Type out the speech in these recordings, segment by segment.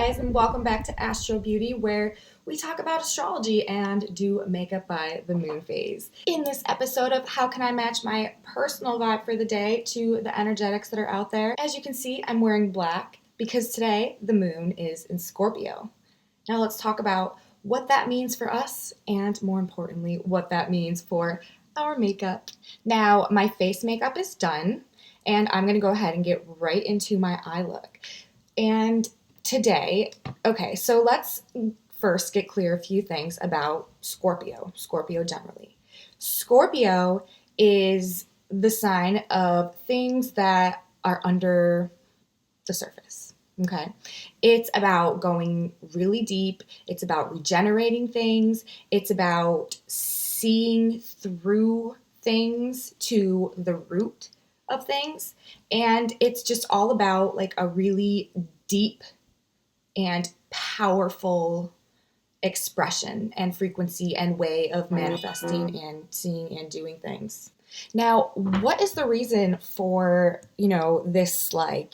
guys, and welcome back to AstroBeauty, where we talk about astrology and do makeup by the moon phase. In this episode of How Can I Match My Personal Vibe for the Day to the energetics that are out there, as you can see, I'm wearing black because today the moon is in Scorpio. Now let's talk about what that means for us and, more importantly, what that means for our makeup. Now, my face makeup is done, and I'm going to go ahead and get right into my eye look. And today, okay, so let's first get clear a few things about Scorpio generally. Scorpio is the sign of things that are under the surface, okay? It's about going really deep. It's about regenerating things. It's about seeing through things to the root of things. And it's just all about like a really deep and powerful expression and frequency and way of manifesting and seeing and doing things. Now, what is the reason for, this like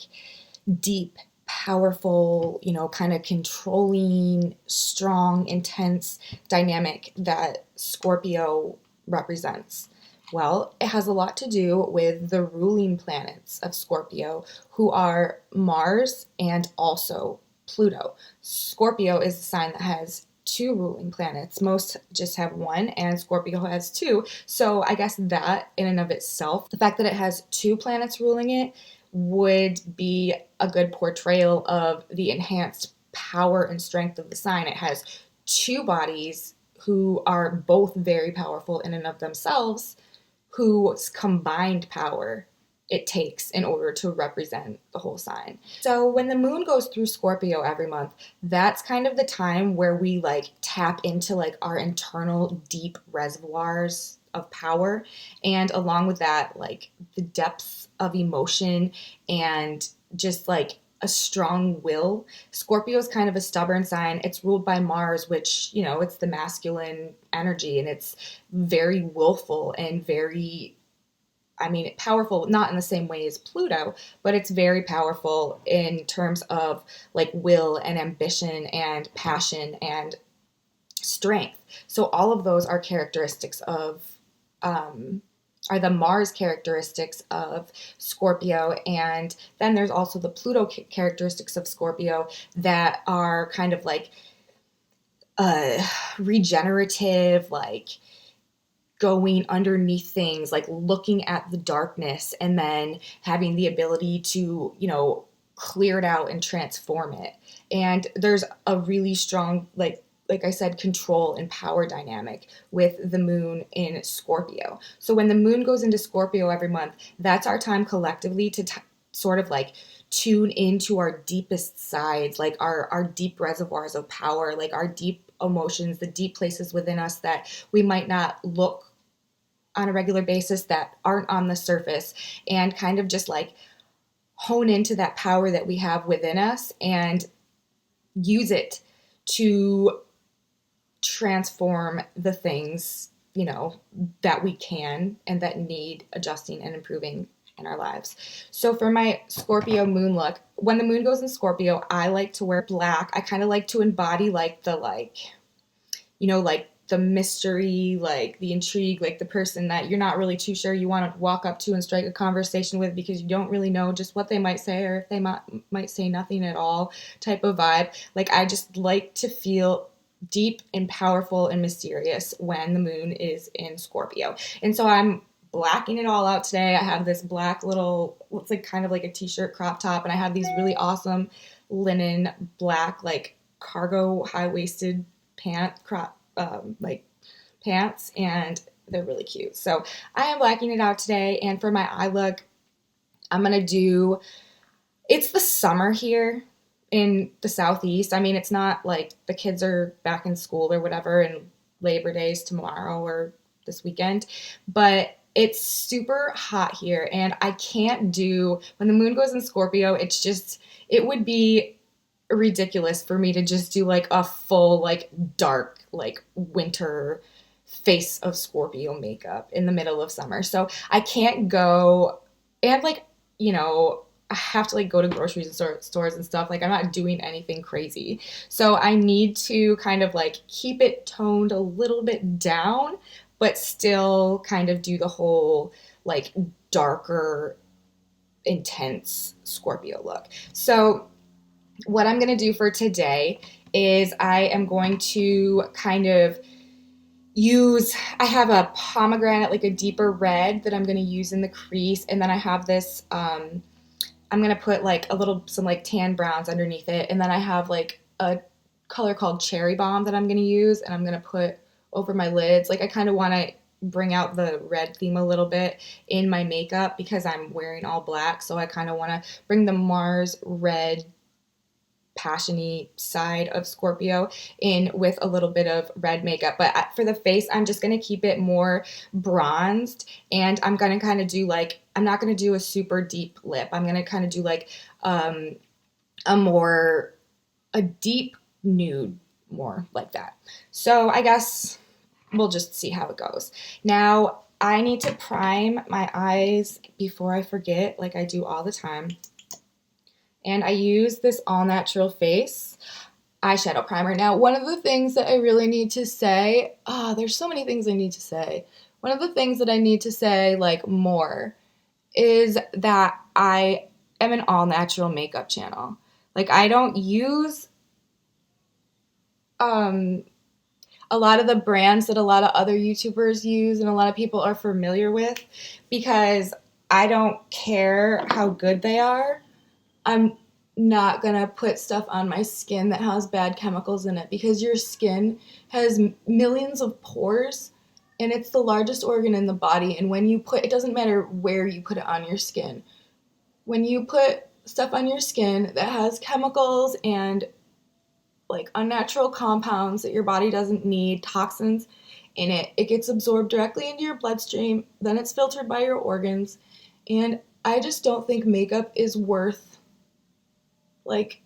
deep, powerful, kind of controlling, strong, intense dynamic that Scorpio represents? Well, it has a lot to do with the ruling planets of Scorpio, who are Mars and also Pluto. Scorpio is a sign that has two ruling planets. Most just have one, and Scorpio has two. So I guess that in and of itself, the fact that it has two planets ruling it would be a good portrayal of the enhanced power and strength of the sign. It has two bodies who are both very powerful in and of themselves, whose combined power it takes in order to represent the whole sign. So when the moon goes through Scorpio every month, that's kind of the time where we like tap into like our internal deep reservoirs of power, and along with that, like the depths of emotion and just like a strong will. Scorpio is kind of a stubborn sign. It's ruled by Mars, which, it's the masculine energy, and it's very willful and very, powerful, not in the same way as Pluto, but it's very powerful in terms of like will and ambition and passion and strength. So all of those are characteristics of, are the Mars characteristics of Scorpio. And then there's also the Pluto characteristics of Scorpio that are kind of like regenerative, like going underneath things, like looking at the darkness and then having the ability to, clear it out and transform it. And there's a really strong, like I said, control and power dynamic with the moon in Scorpio. So when the moon goes into Scorpio every month, that's our time collectively to sort of like tune into our deepest sides, like our deep reservoirs of power, like our deep emotions, the deep places within us that we might not look on a regular basis, that aren't on the surface, and kind of just like hone into that power that we have within us and use it to transform the things, that we can and that need adjusting and improving in our lives. So for my Scorpio moon look, when the moon goes in Scorpio, I like to wear black. I kind of like to embody like the the mystery, like the intrigue, like the person that you're not really too sure you want to walk up to and strike a conversation with because you don't really know just what they might say, or if they might say nothing at all type of vibe. Like I just like to feel deep and powerful and mysterious when the moon is in Scorpio. And so I'm blacking it all out today. I have this black little, looks like kind of like a t-shirt crop top, and I have these really awesome linen black like cargo high-waisted pants, and they're really cute. So I am blacking it out today, and for my eye look, I'm gonna do, it's the summer here in the Southeast. It's not like the kids are back in school or whatever, and Labor Day's tomorrow or this weekend, but it's super hot here, and I can't do, when the moon goes in Scorpio, it would be ridiculous for me to just do like a full like dark like winter face of Scorpio makeup in the middle of summer. So I can't go, and like I have to like go to groceries and stores and stuff. Like I'm not doing anything crazy. So I need to kind of like keep it toned a little bit down, but still kind of do the whole like darker, intense Scorpio look. So what I'm going to do for today is I am going to kind of I have a pomegranate, like a deeper red that I'm going to use in the crease. And then I have this, I'm going to put like some like tan browns underneath it. And then I have like a color called Cherry Bomb that I'm going to use and I'm going to put over my lids. Like I kind of want to bring out the red theme a little bit in my makeup because I'm wearing all black. So I kind of want to bring the Mars red passion-y side of Scorpio in with a little bit of red makeup. But for the face, I'm just going to keep it more bronzed, and I'm going to kind of do like, I'm not going to do a super deep lip. I'm going to kind of do like a deep nude, more like that. So I guess we'll just see how it goes. Now, I need to prime my eyes before I forget, like I do all the time. And I use this All Natural Face eyeshadow primer. Now, one of the things that I really need to say, there's so many things I need to say. One of the things that I need to say, like, more is that I am an all natural makeup channel. Like, I don't use a lot of the brands that a lot of other YouTubers use and a lot of people are familiar with because I don't care how good they are. I'm not gonna put stuff on my skin that has bad chemicals in it because your skin has millions of pores and it's the largest organ in the body. And when you it doesn't matter where you put it on your skin. When you put stuff on your skin that has chemicals and like unnatural compounds that your body doesn't need, toxins in it, it gets absorbed directly into your bloodstream, then it's filtered by your organs. And I just don't think makeup is worth like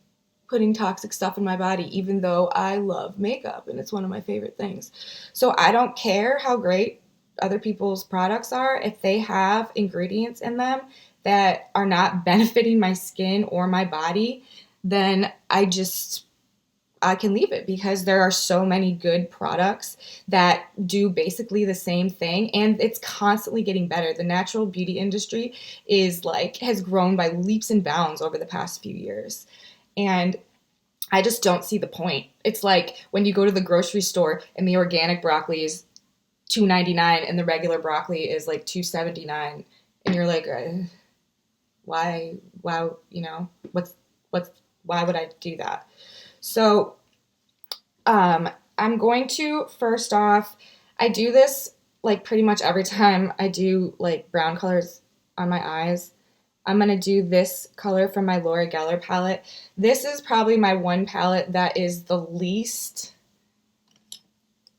putting toxic stuff in my body, even though I love makeup and it's one of my favorite things. So I don't care how great other people's products are. If they have ingredients in them that are not benefiting my skin or my body, then I can leave it because there are so many good products that do basically the same thing and it's constantly getting better. The natural beauty industry has grown by leaps and bounds over the past few years. And I just don't see the point. It's like when you go to the grocery store and the organic broccoli is $2.99 and the regular broccoli is like $2.79 and you're like, why, why would I do that? So, I'm going to, first off, I do this like pretty much every time I do like brown colors on my eyes. I'm going to do this color from my Laura Geller palette. This is probably my one palette that is the least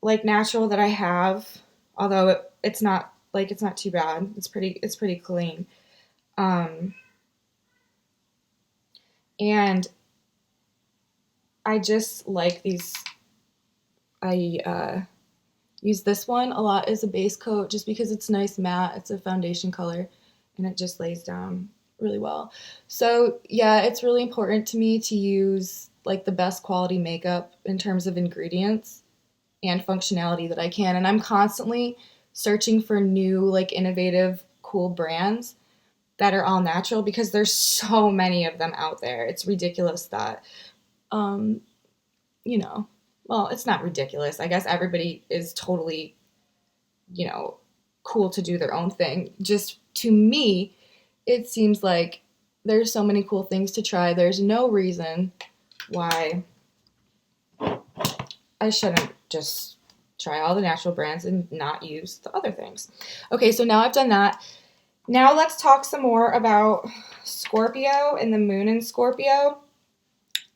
like natural that I have, although it's not too bad. It's pretty clean. And I just like these. I use this one a lot as a base coat just because it's nice matte. It's a foundation color and it just lays down really well. So yeah, it's really important to me to use like the best quality makeup in terms of ingredients and functionality that I can. And I'm constantly searching for new, like innovative, cool brands that are all natural because there's so many of them out there. It's ridiculous that, well, it's not ridiculous. I guess everybody is totally, cool to do their own thing. Just to me, it seems like there's so many cool things to try. There's no reason why I shouldn't just try all the natural brands and not use the other things. Okay, so now I've done that. Now let's talk some more about Scorpio and the moon in Scorpio.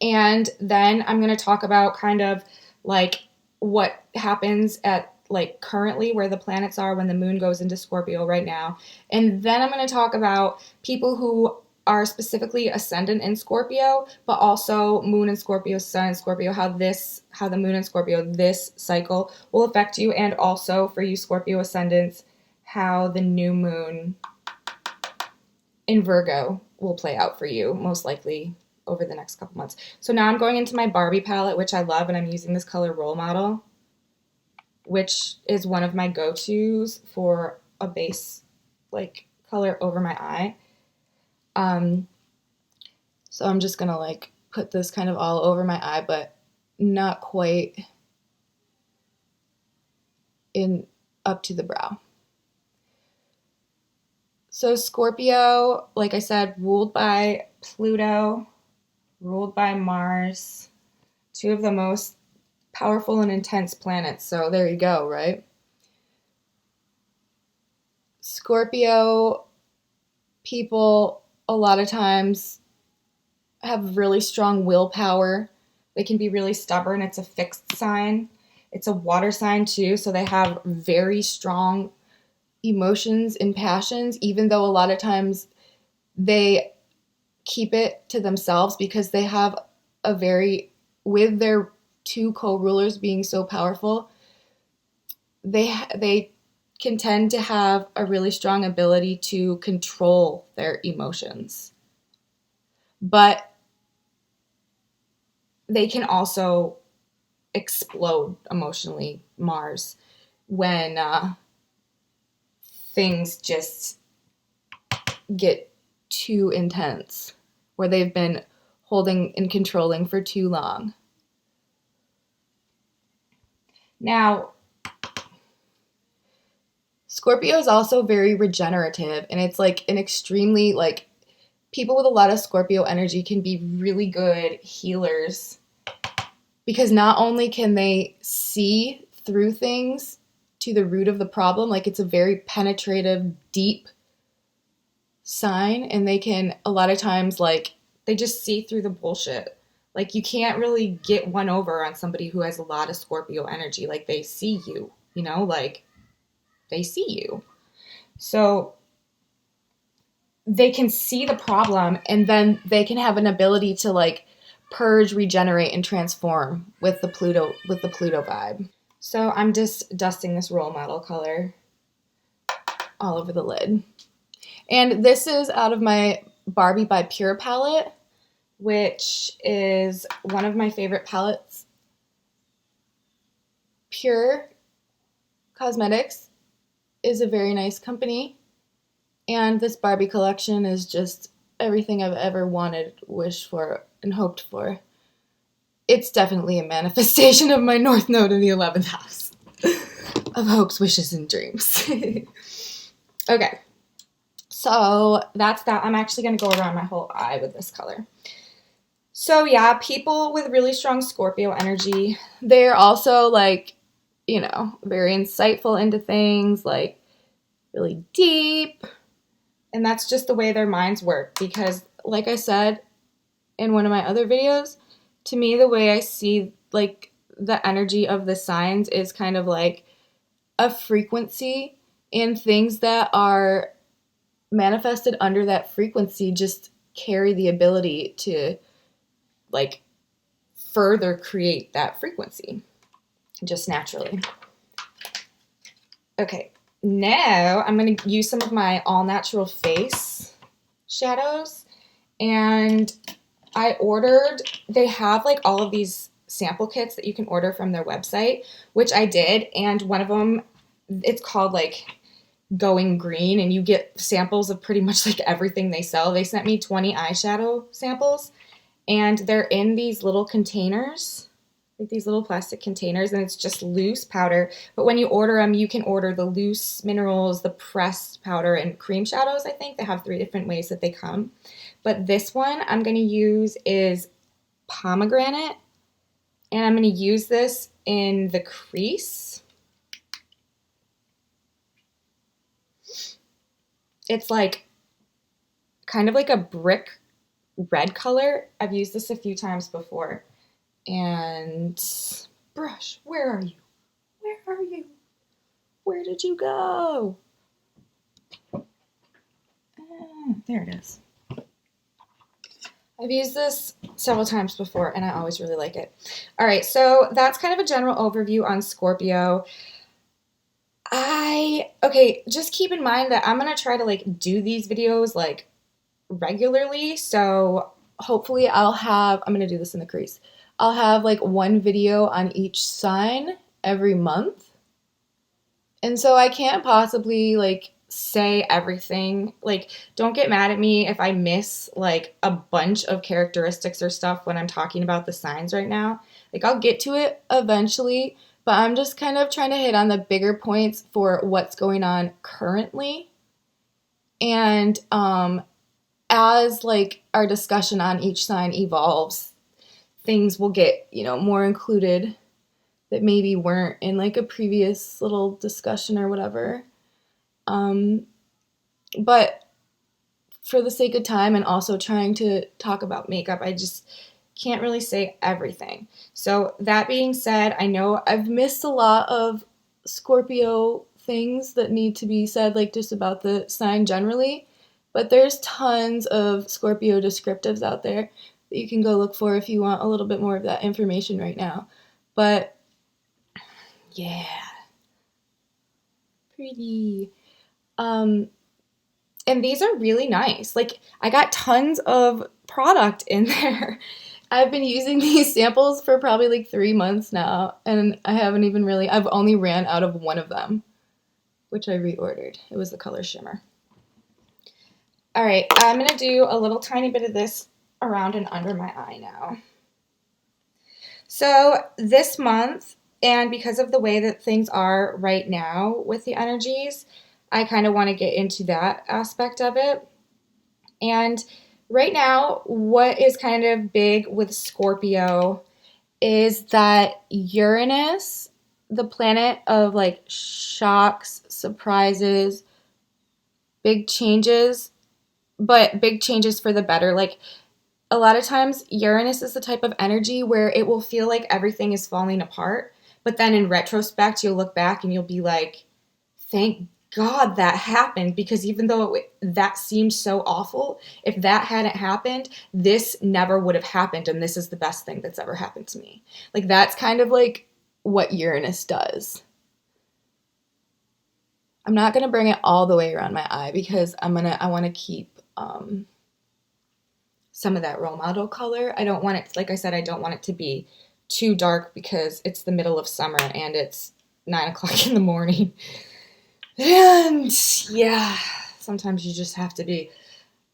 And then I'm going to talk about kind of like what happens at like currently where the planets are when the moon goes into Scorpio right now. And then I'm going to talk about people who are specifically ascendant in Scorpio, but also moon in Scorpio, sun in Scorpio, how the moon in Scorpio this cycle will affect you. And also for you Scorpio ascendants, how the new moon in Virgo will play out for you most likely over the next couple months. So now I'm going into my Barbie palette, which I love, and I'm using this color Role Model, which is one of my go-tos for a base like color over my eye. So I'm just gonna like put this kind of all over my eye, but not quite in up to the brow. So Scorpio, like I said, ruled by Pluto, ruled by Mars, two of the most powerful and intense planets. So there you go, right? Scorpio people a lot of times have really strong willpower. They can be really stubborn. It's a fixed sign. It's a water sign too, so they have very strong emotions and passions, even though a lot of times they keep it to themselves because they have a very, with their two co-rulers being so powerful, they can tend to have a really strong ability to control their emotions. But they can also explode emotionally, Mars, when things just get too intense, where they've been holding and controlling for too long. Now, Scorpio is also very regenerative, and it's like an extremely, like, people with a lot of Scorpio energy can be really good healers because not only can they see through things to the root of the problem, like it's a very penetrative, deep sign, and they can a lot of times, like, they just see through the bullshit. Like, you can't really get one over on somebody who has a lot of Scorpio energy. Like, they see you, you know, like they see you. So they can see the problem, and then they can have an ability to like purge, regenerate, and transform with the Pluto vibe. So I'm just dusting this Role Model color all over the lid. And this is out of my Barbie by Pure palette, which is one of my favorite palettes. Pure Cosmetics is a very nice company. And this Barbie collection is just everything I've ever wanted, wished for, and hoped for. It's definitely a manifestation of my North Node in the 11th house of hopes, wishes, and dreams. Okay, so that's that. I'm actually going to go around my whole eye with this color. So yeah, people with really strong Scorpio energy, they're also like, you know, very insightful into things, like really deep. And that's just the way their minds work because, like I said in one of my other videos, to me, the way I see like the energy of the signs is kind of like a frequency, and things that are manifested under that frequency just carry the ability to like further create that frequency just naturally. Okay, now I'm going to use some of my all natural face shadows, and they have like all of these sample kits that you can order from their website, which I did, and one of them, it's called like Going Green, and you get samples of pretty much like everything they sell. They sent me 20 eyeshadow samples, and they're in these little containers, like these little plastic containers, and it's just loose powder. But when you order them, you can order the loose minerals, the pressed powder, and cream shadows, I think. They have 3 different ways that they come. But this one I'm going to use is pomegranate, and I'm going to use this in the crease. It's like kind of like a brick red color. I've used this a few times before. And brush, where are you? Where are you? Where did you go? There it is. I've used this several times before, and I always really like it. All right, so that's kind of a general overview on Scorpio. Okay, just keep in mind that I'm going to try to like do these videos like regularly. So hopefully I'm going to do this in the crease. I'll have like one video on each sign every month. And so I can't possibly like say everything. Like, don't get mad at me if I miss like a bunch of characteristics or stuff when I'm talking about the signs right now. Like, I'll get to it eventually, but I'm just kind of trying to hit on the bigger points for what's going on currently. And as like our discussion on each sign evolves, things will get, more included that maybe weren't in like a previous little discussion or whatever. But for the sake of time and also trying to talk about makeup, I just can't really say everything. So that being said, I know I've missed a lot of Scorpio things that need to be said, like just about the sign generally, but there's tons of Scorpio descriptives out there that you can go look for if you want a little bit more of that information right now. But yeah, pretty. And these are really nice. Like, I got tons of product in there. I've been using these samples for probably like 3 months now, and I've only ran out of one of them, which I reordered. It was the color shimmer. All right, I'm going to do a little tiny bit of this around and under my eye now. So this month, and because of the way that things are right now with the energies, I kind of want to get into that aspect of it. And right now, what is kind of big with Scorpio is that Uranus, the planet of like shocks, surprises, big changes, but big changes for the better. Like, a lot of times Uranus is the type of energy where it will feel like everything is falling apart, but then in retrospect, you'll look back and you'll be like, thank God that happened, because even though that seemed so awful, if that hadn't happened, this never would have happened, and this is the best thing that's ever happened to me. Like, that's kind of like what Uranus does. I'm not going to bring it all the way around my eye because I want to keep some of that role model color. I don't want it, like I said, I don't want it to be too dark because it's the middle of summer and it's 9 o'clock in the morning. And yeah, sometimes you just have to be.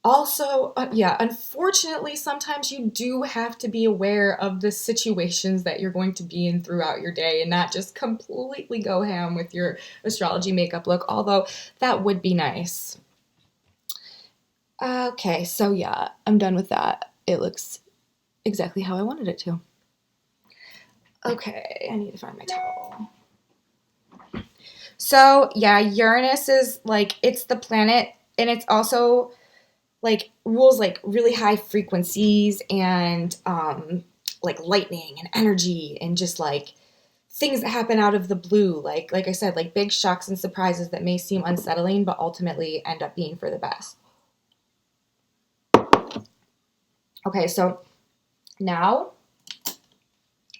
Also, unfortunately, sometimes you do have to be aware of the situations that you're going to be in throughout your day and not just completely go ham with your astrology makeup look, although that would be nice. Okay, so yeah, I'm done with that. It looks exactly how I wanted it to. Okay, I need to find my towel. So yeah, Uranus is like, it's the planet, and it's also like rules like really high frequencies and like lightning and energy and just like things that happen out of the blue. Like I said, like big shocks and surprises that may seem unsettling, but ultimately end up being for the best. Okay, so now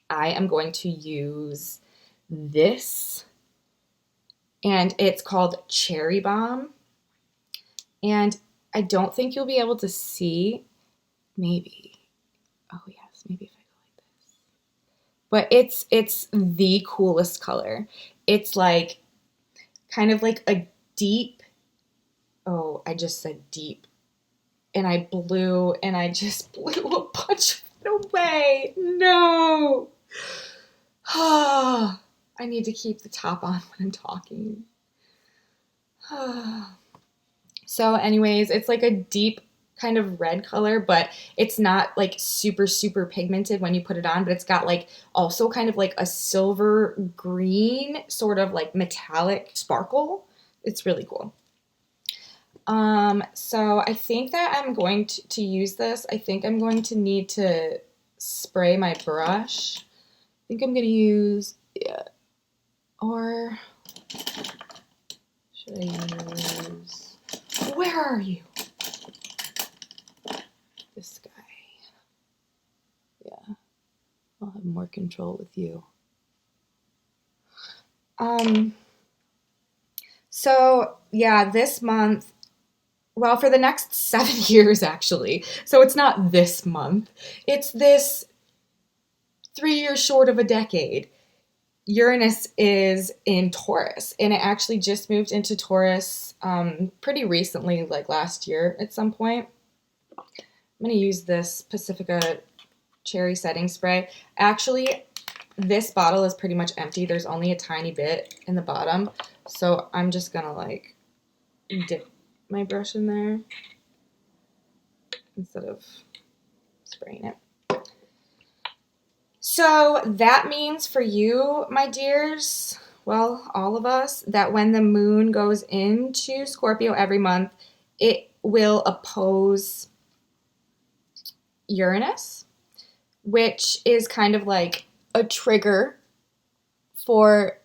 I am going to use this, and it's called Cherry Bomb. And I don't think you'll be able to see, maybe. Oh yes, maybe if I go like this. But it's the coolest color. It's like kind of like a deep, oh, I just said deep. And I just blew a bunch of it away. No. I need to keep the top on when I'm talking. So anyways, it's like a deep kind of red color, but it's not like super, super pigmented when you put it on, but it's got like also kind of like a silver green sort of like metallic sparkle. It's really cool. So I think that I'm going to use this. I think I'm going to need to spray my brush. I think I'm going to use, yeah, or should I use, where are you? This guy. Yeah, I'll have more control with you. So yeah, this month well, for the next 7 years, actually. So it's not this month. It's this 3 years short of a decade. Uranus is in Taurus, and it actually just moved into Taurus pretty recently, like last year at some point. I'm going to use this Pacifica cherry setting spray. Actually, this bottle is pretty much empty. There's only a tiny bit in the bottom. So I'm just going to like dip my brush in there instead of spraying it. So that means for you, my dears, well, all of us, that when the moon goes into Scorpio every month, it will oppose Uranus, which is kind of like a trigger for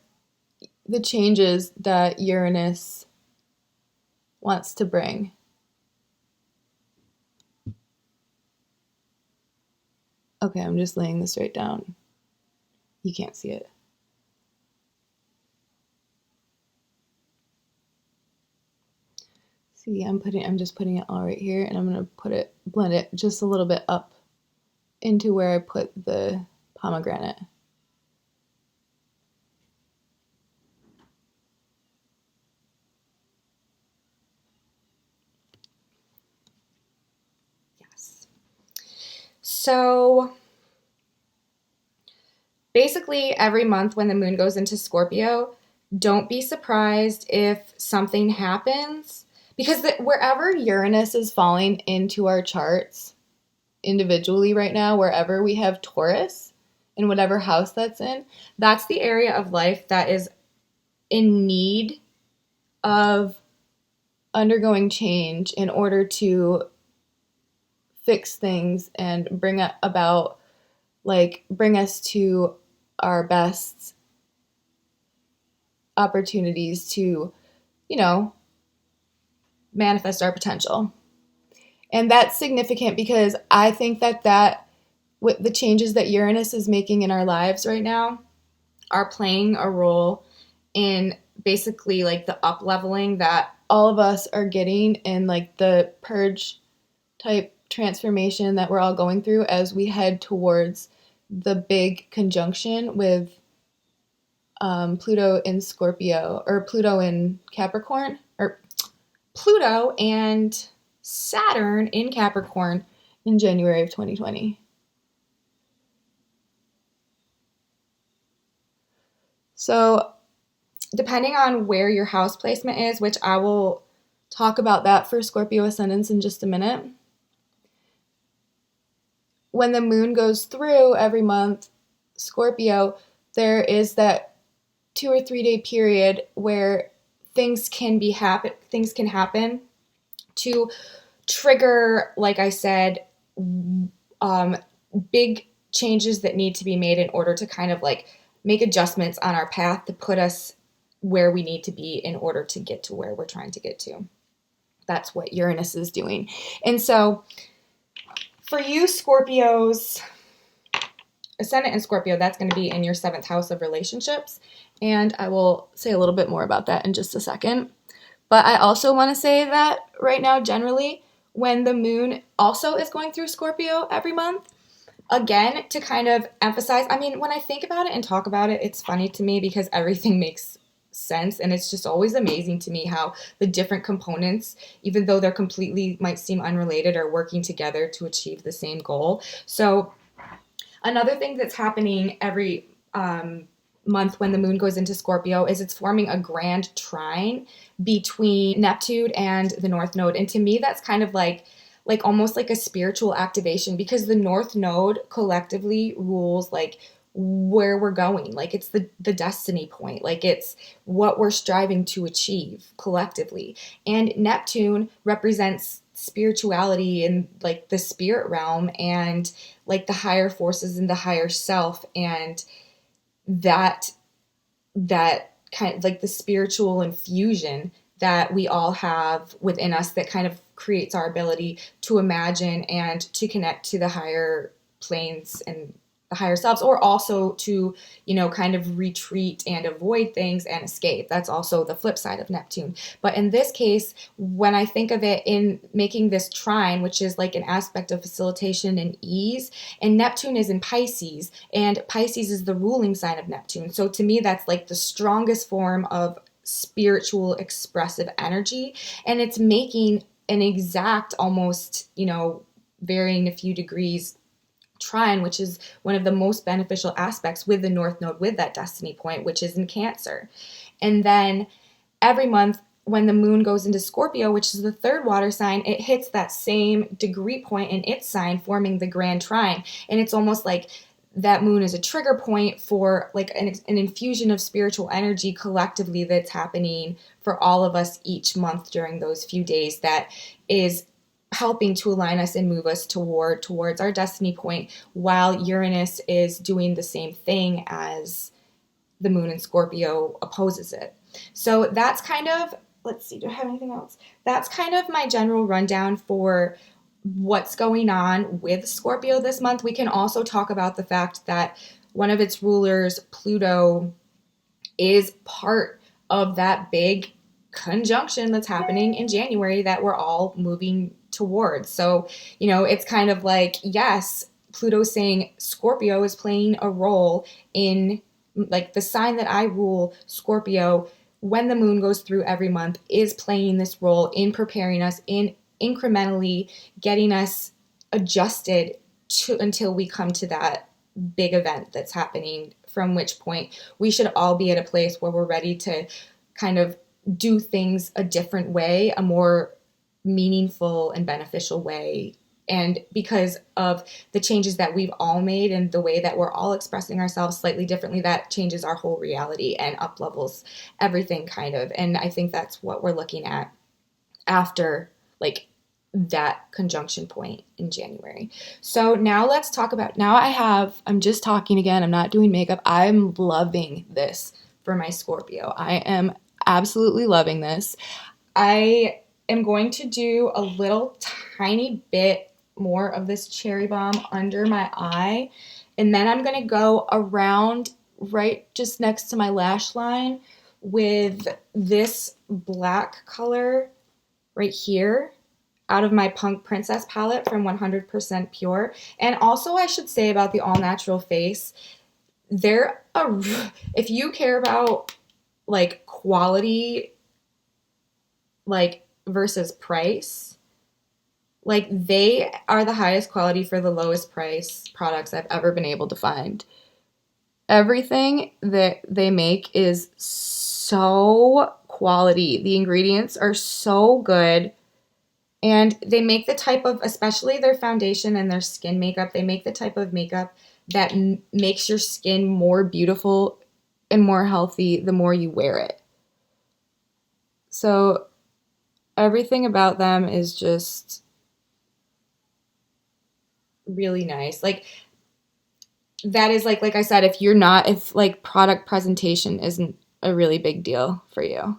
the changes that Uranus wants to bring. Okay, I'm just laying this right down. You can't see it. See, I'm just putting it all right here, and I'm gonna blend it just a little bit up into where I put the pomegranate. Yes. So basically every month when the moon goes into Scorpio, don't be surprised if something happens, because wherever Uranus is falling into our charts individually right now, wherever we have Taurus in whatever house that's in, that's the area of life that is in need of undergoing change in order to fix things and bring us to our best opportunities to, manifest our potential. And that's significant because I think that with the changes that Uranus is making in our lives right now are playing a role in basically like the up leveling that all of us are getting, and like the purge type transformation that we're all going through as we head towards the big conjunction with Pluto in Scorpio, or Pluto in Capricorn, or Pluto and Saturn in Capricorn in January of 2020. So depending on where your house placement is, which I will talk about that for Scorpio ascendants in just a minute, when the moon goes through every month, Scorpio, there is that 2 or 3 day period where things can happen to trigger, like I said, big changes that need to be made in order to kind of like make adjustments on our path to put us where we need to be in order to get to where we're trying to get to. That's what Uranus is doing. And so for you Scorpios, Ascendant in Scorpio, that's going to be in your 7th house of relationships. And I will say a little bit more about that in just a second. But I also want to say that right now, generally, when the moon also is going through Scorpio every month, again, to kind of emphasize, I mean, when I think about it and talk about it, it's funny to me because everything makes sense. And it's just always amazing to me how the different components, even though they're completely might seem unrelated, are working together to achieve the same goal. So another thing that's happening every month when the moon goes into Scorpio is it's forming a grand trine between Neptune and the North Node. And to me, that's kind of like almost like a spiritual activation, because the North Node collectively rules like where we're going. Like it's the destiny point. Like it's what we're striving to achieve collectively. And Neptune represents spirituality and like the spirit realm and like the higher forces and the higher self, and that kind of like the spiritual infusion that we all have within us that kind of creates our ability to imagine and to connect to the higher planes and the higher selves, or also to, kind of retreat and avoid things and escape. That's also the flip side of Neptune. But in this case, when I think of it in making this trine, which is like an aspect of facilitation and ease, and Neptune is in Pisces, and Pisces is the ruling sign of Neptune. So to me, that's like the strongest form of spiritual expressive energy, and it's making an exact, almost, varying a few degrees trine, which is one of the most beneficial aspects with the North Node, with that destiny point, which is in Cancer. And then every month when the moon goes into Scorpio, which is the third water sign, it hits that same degree point in its sign, forming the grand trine. And it's almost like that moon is a trigger point for like an infusion of spiritual energy collectively that's happening for all of us each month during those few days, that is helping to align us and move us towards our destiny point, while Uranus is doing the same thing as the moon in Scorpio opposes it. So that's kind of, let's see, do I have anything else? That's kind of my general rundown for what's going on with Scorpio this month. We can also talk about the fact that one of its rulers, Pluto, is part of that big conjunction that's happening in January that we're all moving towards. So, it's kind of like, yes, Pluto's saying Scorpio is playing a role in, like, the sign that I rule, Scorpio, when the moon goes through every month, is playing this role in preparing us, in incrementally getting us adjusted to until we come to that big event that's happening, from which point we should all be at a place where we're ready to kind of do things a different way, a more meaningful and beneficial way. And because of the changes that we've all made and the way that we're all expressing ourselves slightly differently, that changes our whole reality and up levels everything, kind of. And I think that's what we're looking at after, like, that conjunction point in January. So now let's talk about, I'm just talking again, I'm not doing makeup. I'm loving this for my Scorpio. I am absolutely loving this. I am going to do a little tiny bit more of this cherry bomb under my eye, and then I'm going to go around right just next to my lash line with this black color right here out of my Punk Princess palette from 100% Pure. And also, I should say about the All Natural Face, if you care about like quality, like versus price, like they are the highest quality for the lowest price products I've ever been able to find. Everything that they make is so quality. The ingredients are so good. And they make the type of, especially their foundation and their skin makeup, they make the type of makeup that makes your skin more beautiful and more healthy the more you wear it. So everything about them is just really nice. Like, that is like I said, if like product presentation isn't a really big deal for you.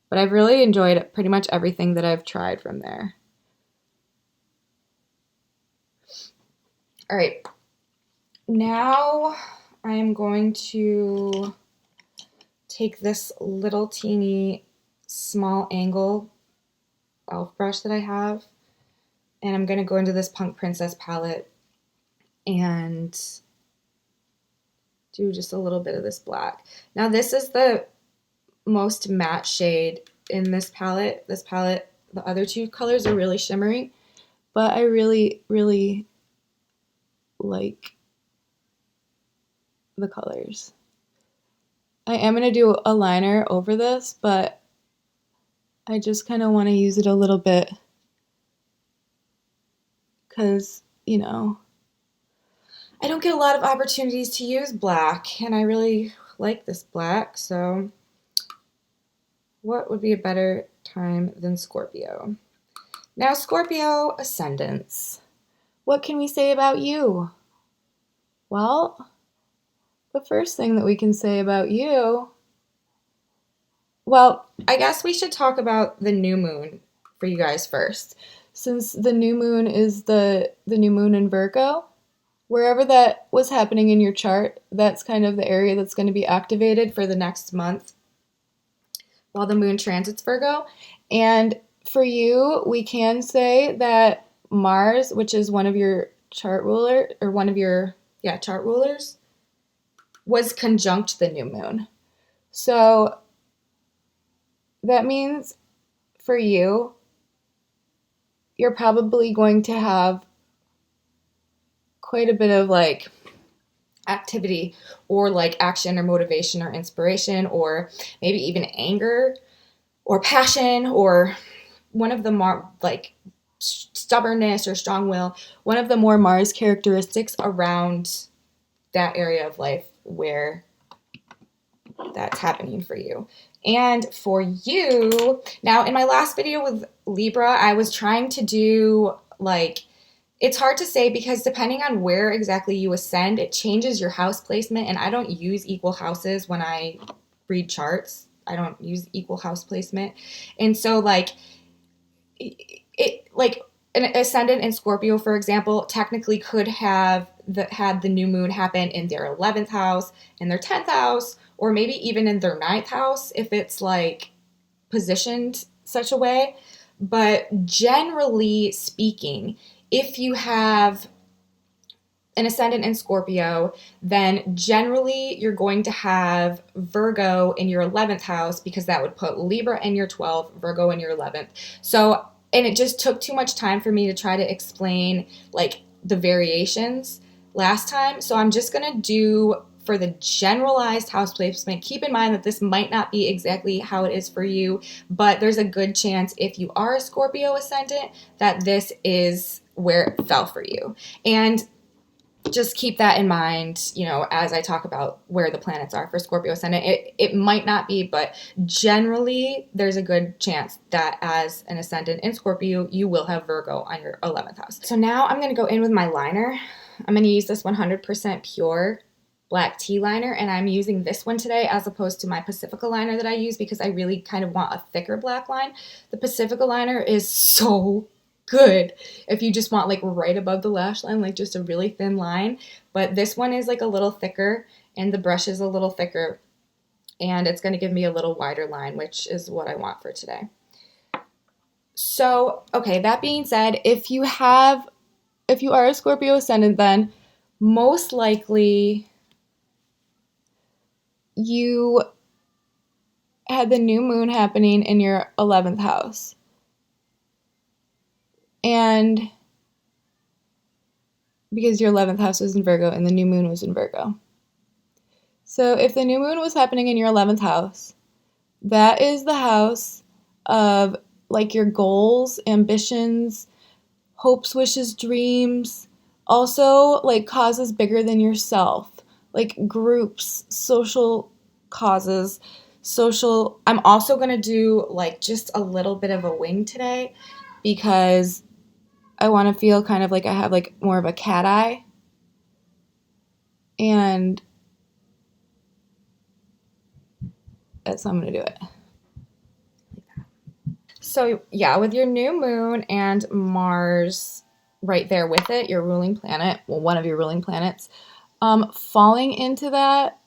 But I've really enjoyed pretty much everything that I've tried from there. All right, now I'm going to take this little teeny small angle elf brush that I have, and I'm going to go into this Punk Princess palette and do just a little bit of this black. Now this is the most matte shade in this palette. The other two colors are really shimmery, but I really, really like the colors. I am going to do a liner over this, but I just kind of want to use it a little bit because, I don't get a lot of opportunities to use black, and I really like this black, so what would be a better time than Scorpio? Now, Scorpio ascendants. What can we say about you? Well, the first thing that we can say about you, well, I guess we should talk about the new moon for you guys first. Since the new moon is the new moon in Virgo, wherever that was happening in your chart, that's kind of the area that's going to be activated for the next month while the moon transits Virgo. And for you, we can say that Mars, which is one of your chart ruler, or one of your chart rulers, was conjunct the new moon. So that means for you, you're probably going to have quite a bit of like activity or like action or motivation or inspiration or maybe even anger or passion or one of the more like stubbornness or strong will, one of the more Mars characteristics around that area of life where that's happening for you. And for you, now in my last video with Libra, I was trying to do like, it's hard to say because depending on where exactly you ascend, it changes your house placement. And I don't use equal houses when I read charts. I don't use equal house placement. And so like, it like an ascendant in Scorpio, for example, technically could have had the new moon happen in their 11th house, in their 10th house, or maybe even in their 9th house if it's like positioned such a way. But generally speaking, if you have an ascendant in Scorpio, then generally you're going to have Virgo in your 11th house because that would put Libra in your 12th, Virgo in your 11th. So, and it just took too much time for me to try to explain like the variations last time. So I'm just going to do for the generalized house placement. Keep in mind that this might not be exactly how it is for you, but there's a good chance if you are a Scorpio ascendant that this is where it fell for you. And just keep that in mind, you know, as I talk about where the planets are for Scorpio ascendant. It might not be, but generally there's a good chance that as an ascendant in Scorpio, you will have Virgo on your 11th house. So now I'm going to go in with my liner. I'm going to use this 100% pure black tea liner, and I'm using this one today as opposed to my Pacifica liner that I use because I really kind of want a thicker black line. The Pacifica liner is so good if you just want like right above the lash line, like just a really thin line. But this one is like a little thicker and the brush is a little thicker and it's going to give me a little wider line, which is what I want for today. So, okay, that being said, if you are a Scorpio ascendant, then most likely you had the new moon happening in your 11th house. And because your 11th house was in Virgo and the new moon was in Virgo. So if the new moon was happening in your 11th house, that is the house of like your goals, ambitions, hopes, wishes, dreams, also like causes bigger than yourself, like groups, social causes, I'm also going to do like just a little bit of a wing today because I want to feel kind of like I have like more of a cat eye. And that's how I'm going to do it. So yeah, with your new moon and Mars right there with it, your ruling planet, well, one of your ruling planets, falling into that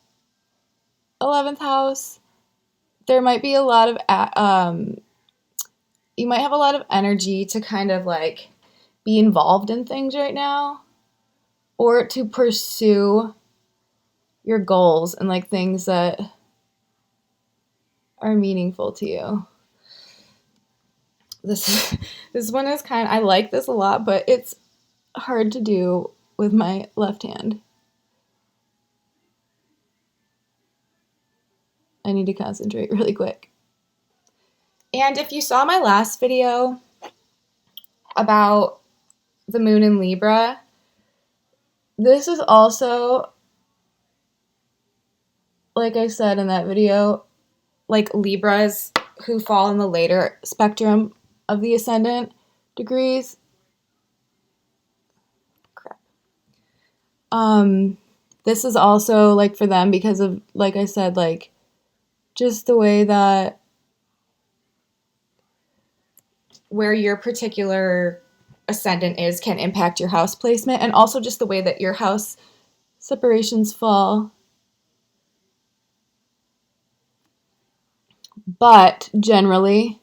11th house, there might be a lot of, you might have a lot of energy to kind of like be involved in things right now or to pursue your goals and like things that are meaningful to you. This one is I like this a lot, but it's hard to do with my left hand. I need to concentrate really quick. And if you saw my last video about the moon in Libra, this is also, like I said in that video, like Libras who fall in the later spectrum of the ascendant degrees. Crap. This is also like for them because of, like I said, like just the way that where your particular ascendant is can impact your house placement, and also just the way that your house separations fall. But generally,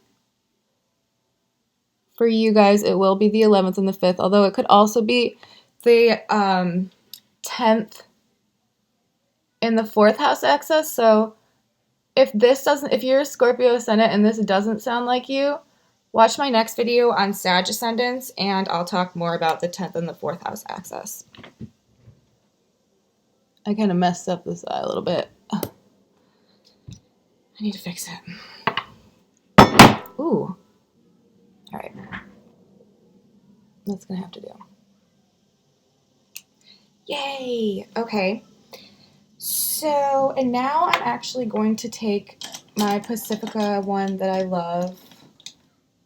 for you guys, it will be the 11th and the 5th, although it could also be the 10th in the 4th house axis. So if you're a Scorpio ascendant and this doesn't sound like you, watch my next video on Sag ascendants, and I'll talk more about the 10th and the 4th house axis. I kind of messed up this eye a little bit. I need to fix it. Ooh. All right. That's going to have to do. Yay. Okay. So, and now I'm actually going to take my Pacifica one that I love.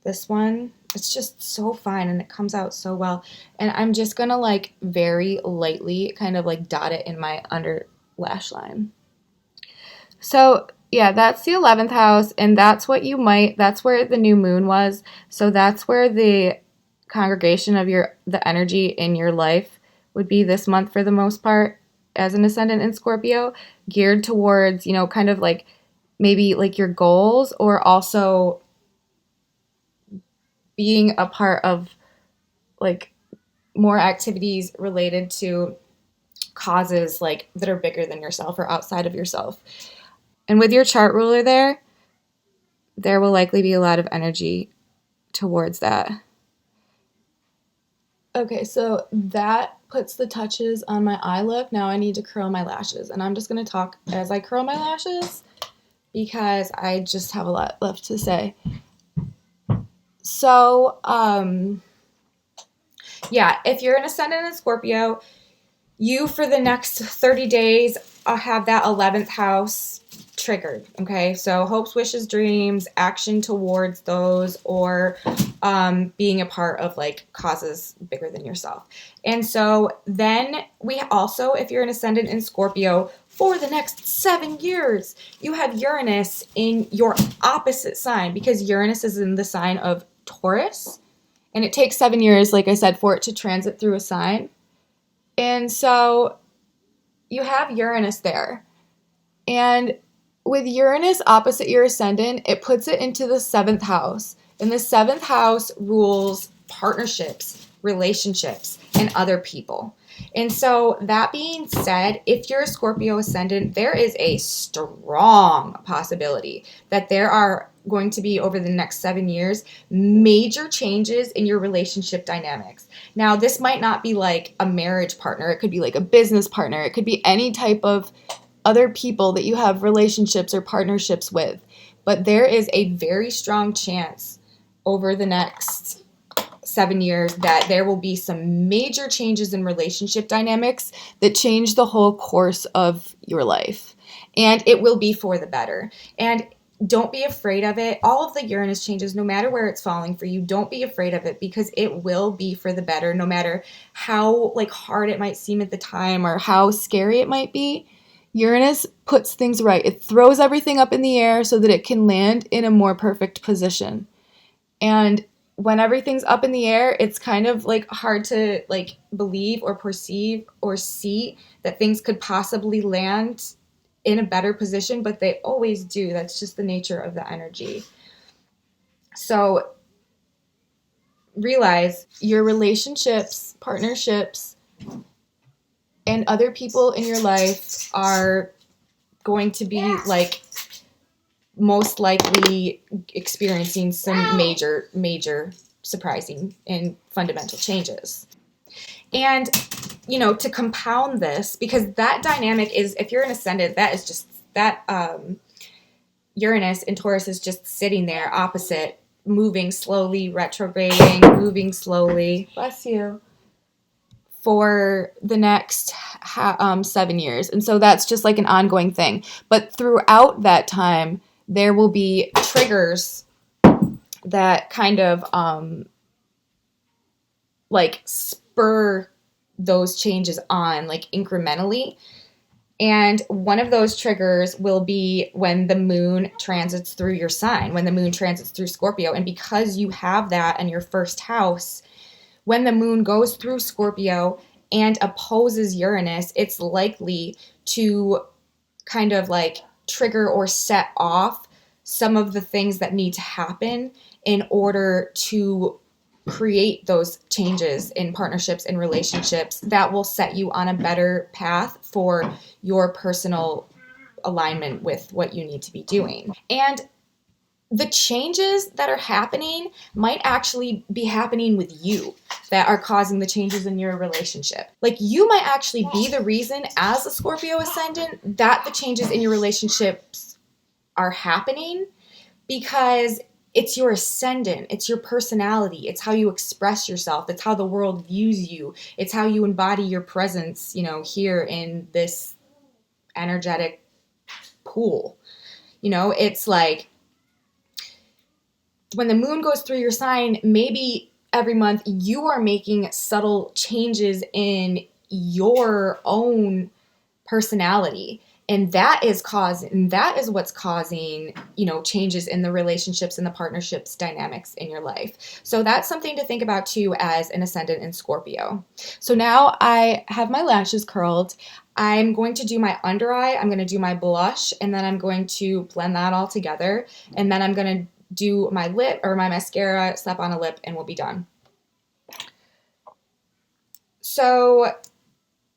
This one. It's just so fine and it comes out so well. And I'm just going to like very lightly kind of like dot it in my under lash line. So yeah, that's the 11th house, and that's where the new moon was. So that's where the congregation of the energy in your life would be this month for the most part as an ascendant in Scorpio, geared towards, kind of like maybe like your goals, or also being a part of like more activities related to causes like that are bigger than yourself or outside of yourself. And with your chart ruler there will likely be a lot of energy towards that. Okay, so that puts the touches on my eye look. Now I need to curl my lashes, and I'm just going to talk as I curl my lashes because I just have a lot left to say. So, yeah, if you're an ascendant in Scorpio, you for the next 30 days have that 11th house triggered, okay? So hopes, wishes, dreams, action towards those, or being a part of like causes bigger than yourself. And so then we also, if you're an ascendant in Scorpio, for the next 7 years, you have Uranus in your opposite sign, because Uranus is in the sign of Taurus, and it takes 7 years, like I said, for it to transit through a sign. And so you have Uranus there. And with Uranus opposite your ascendant, it puts it into the 7th house. And the 7th house rules partnerships, relationships, and other people. And so that being said, if you're a Scorpio ascendant, there is a strong possibility that there are going to be, over the next 7 years, major changes in your relationship dynamics. Now, this might not be like a marriage partner. It could be like a business partner. It could be any type of other people that you have relationships or partnerships with. But there is a very strong chance over the next 7 years that there will be some major changes in relationship dynamics that change the whole course of your life. And it will be for the better. And don't be afraid of it. All of the Uranus changes, no matter where it's falling for you, don't be afraid of it, because it will be for the better, no matter how like hard it might seem at the time or how scary it might be. Uranus puts things right. It throws everything up in the air so that it can land in a more perfect position. And when everything's up in the air, it's kind of like hard to like believe or perceive or see that things could possibly land in a better position, but they always do. That's just the nature of the energy. So realize your relationships, partnerships, and other people in your life are going to be like most likely experiencing some major surprising and fundamental changes. And to compound this, because that dynamic is, if you're an ascendant, that is just that Uranus in Taurus is just sitting there opposite, moving slowly, retrograding, moving slowly. Bless you. For the next 7 years. And so that's just like an ongoing thing. But throughout that time, there will be triggers that kind of like spur those changes on, like incrementally. And one of those triggers will be when the moon transits through your sign, when the moon transits through Scorpio. And because you have that in your first house, when the moon goes through Scorpio and opposes Uranus, it's likely to kind of like trigger or set off some of the things that need to happen in order to create those changes in partnerships and relationships that will set you on a better path for your personal alignment with what you need to be doing. And the changes that are happening might actually be happening with you that are causing the changes in your relationship. Like, you might actually be the reason, as a Scorpio ascendant, that the changes in your relationships are happening, because it's your ascendant, it's your personality, it's how you express yourself, it's how the world views you, it's how you embody your presence, here in this energetic pool. It's like, when the moon goes through your sign, maybe every month you are making subtle changes in your own personality. And that is what's causing, changes in the relationships and the partnerships dynamics in your life. So that's something to think about too, as an ascendant in Scorpio. So now I have my lashes curled. I'm going to do my under eye, I'm going to do my blush, and then I'm going to blend that all together. And then I'm going to do my lip or my mascara, slap on a lip, and we'll be done. So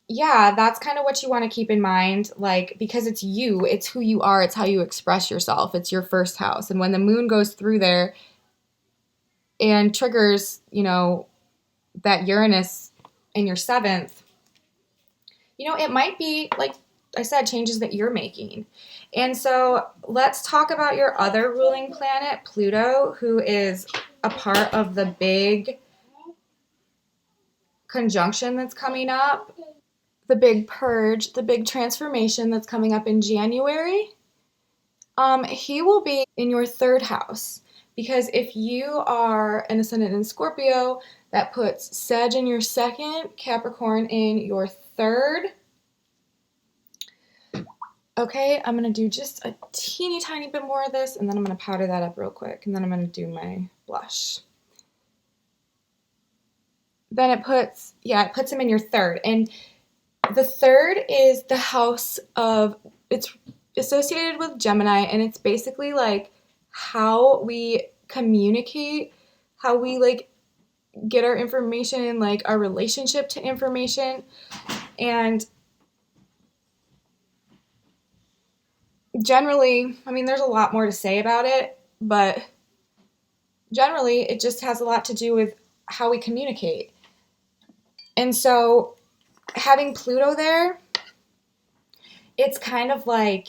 yeah, that's kind of what you want to keep in mind, because it's you, it's who you are, it's how you express yourself, it's your first house. And when the moon goes through there and triggers, that Uranus in your 7th, it might be, like I said, changes that you're making. And so let's talk about your other ruling planet, Pluto, who is a part of the big conjunction that's coming up, the big purge, the big transformation that's coming up in January. He will be in your 3rd house, because if you are an ascendant in Scorpio, that puts Sag in your 2nd, Capricorn in your 3rd. Okay, I'm going to do just a teeny tiny bit more of this, and then I'm going to powder that up real quick, and then I'm going to do my blush. Then it puts him in your 3rd. And the 3rd is the house of, it's associated with Gemini, and it's basically like how we communicate, how we get our information, our relationship to information. And generally, there's a lot more to say about it, but generally it just has a lot to do with how we communicate. And so having Pluto there, it's kind of like,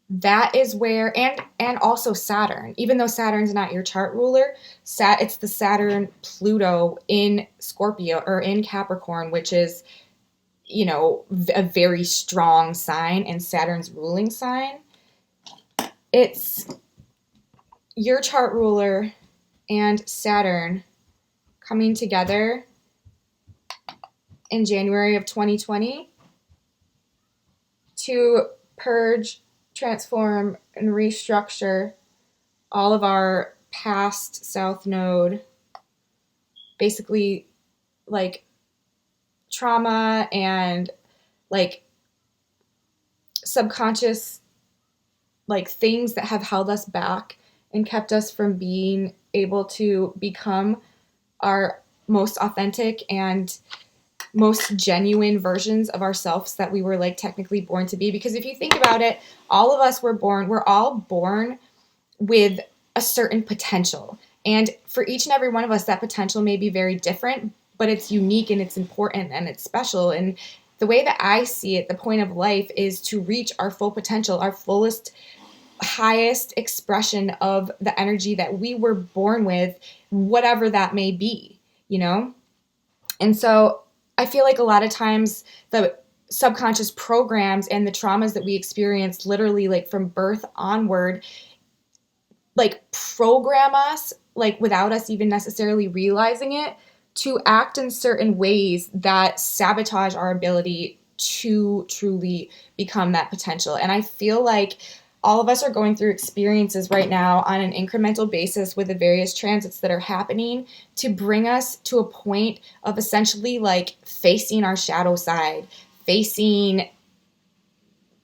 that is where, and also Saturn, even though Saturn's not your chart ruler, it's the Saturn Pluto in Scorpio or in Capricorn, which is, a very strong sign and Saturn's ruling sign. It's your chart ruler and Saturn coming together in January of 2020 to purge, transform, and restructure all of our past South Node, basically trauma and subconscious things that have held us back and kept us from being able to become our most authentic and most genuine versions of ourselves that we were technically born to be. Because if you think about it, all of us we're all born with a certain potential. And for each and every one of us, that potential may be very different, but it's unique and it's important and it's special. And the way that I see it, the point of life is to reach our full potential, our fullest, highest expression of the energy that we were born with, whatever that may be, And so I feel like a lot of times the subconscious programs and the traumas that we experience literally from birth onward, program us, without us even necessarily realizing it, to act in certain ways that sabotage our ability to truly become that potential. And I feel like all of us are going through experiences right now on an incremental basis with the various transits that are happening to bring us to a point of essentially like facing our shadow side, facing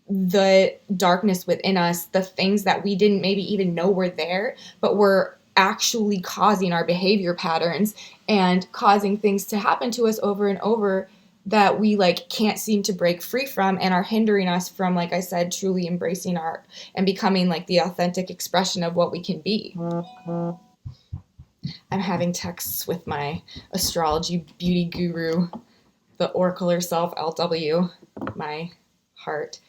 the darkness within us, the things that we didn't maybe even know were there, but were actually causing our behavior patterns and causing things to happen to us over and over that we like can't seem to break free from and are hindering us from, like I said, truly embracing art and becoming like the authentic expression of what we can be. I'm having texts with my astrology beauty guru, the oracle herself, LW, my heart.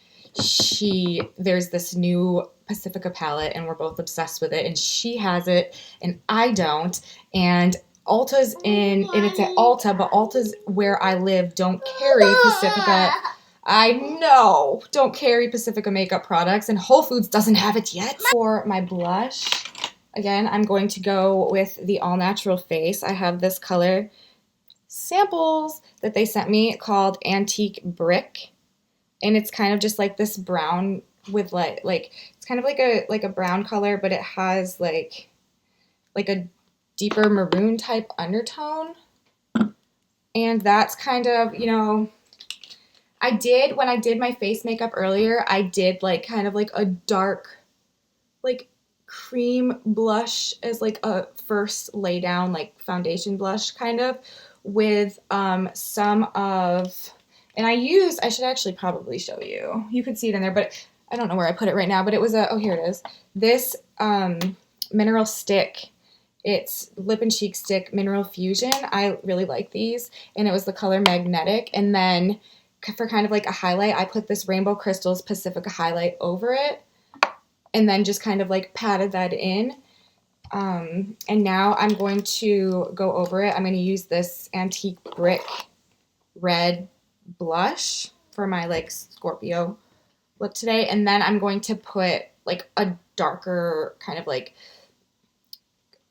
There's this new Pacifica palette and we're both obsessed with it, and she has it and I don't, and Ulta's and it's at Ulta, but Ulta's where I live don't carry Pacifica. I know, don't carry Pacifica makeup products, and Whole Foods doesn't have it yet. For my blush, again, I'm going to go with the All Natural Face. I have this color samples that they sent me called Antique Brick. And it's kind of just like this brown with like it's kind of like a brown color, but it has like a deeper maroon type undertone. And that's kind of, you know, when I did my face makeup earlier, I did like kind of like a dark like cream blush as like a first lay down like foundation blush kind of with some of, and I should actually probably show you. You could see it in there, but I don't know where I put it right now, but it was oh, here it is. This mineral stick. It's Lip and Cheek Stick Mineral Fusion. I really like these, and it was the color Magnetic. And then for kind of like a highlight, I put this Rainbow Crystals Pacifica highlight over it, and then just kind of like patted that in. And now I'm going to go over it. I'm going to use this Antique Brick red blush for my like Scorpio look today, and then I'm going to put like a darker kind of like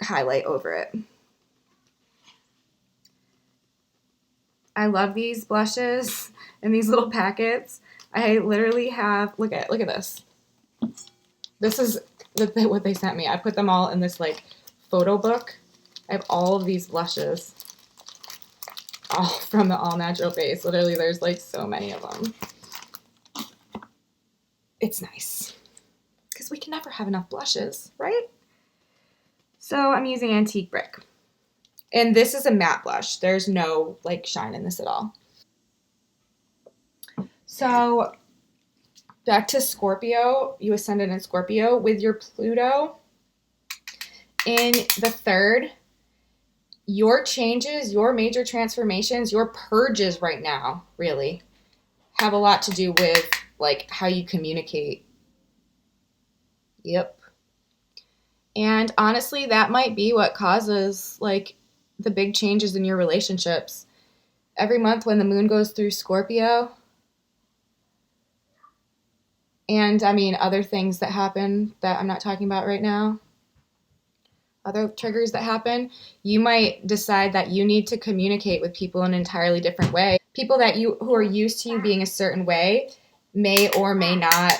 highlight over it. I love these blushes in these little packets. I literally have, look at this. This is what they sent me. I put them all in this like photo book. I have all of these blushes, all from the All Natural Face. Literally, there's like so many of them. It's nice because we can never have enough blushes, right? So I'm using Antique Brick. And this is a matte blush. There's no like shine in this at all. So back to Scorpio, you ascended in Scorpio with your Pluto in the third. Your changes, your major transformations, your purges right now really have a lot to do with like how you communicate. Yep. And honestly, that might be what causes like the big changes in your relationships. Every month when the moon goes through Scorpio, and I mean other things that happen that I'm not talking about right now, other triggers that happen, you might decide that you need to communicate with people in an entirely different way. People that who are used to you being a certain way may or may not,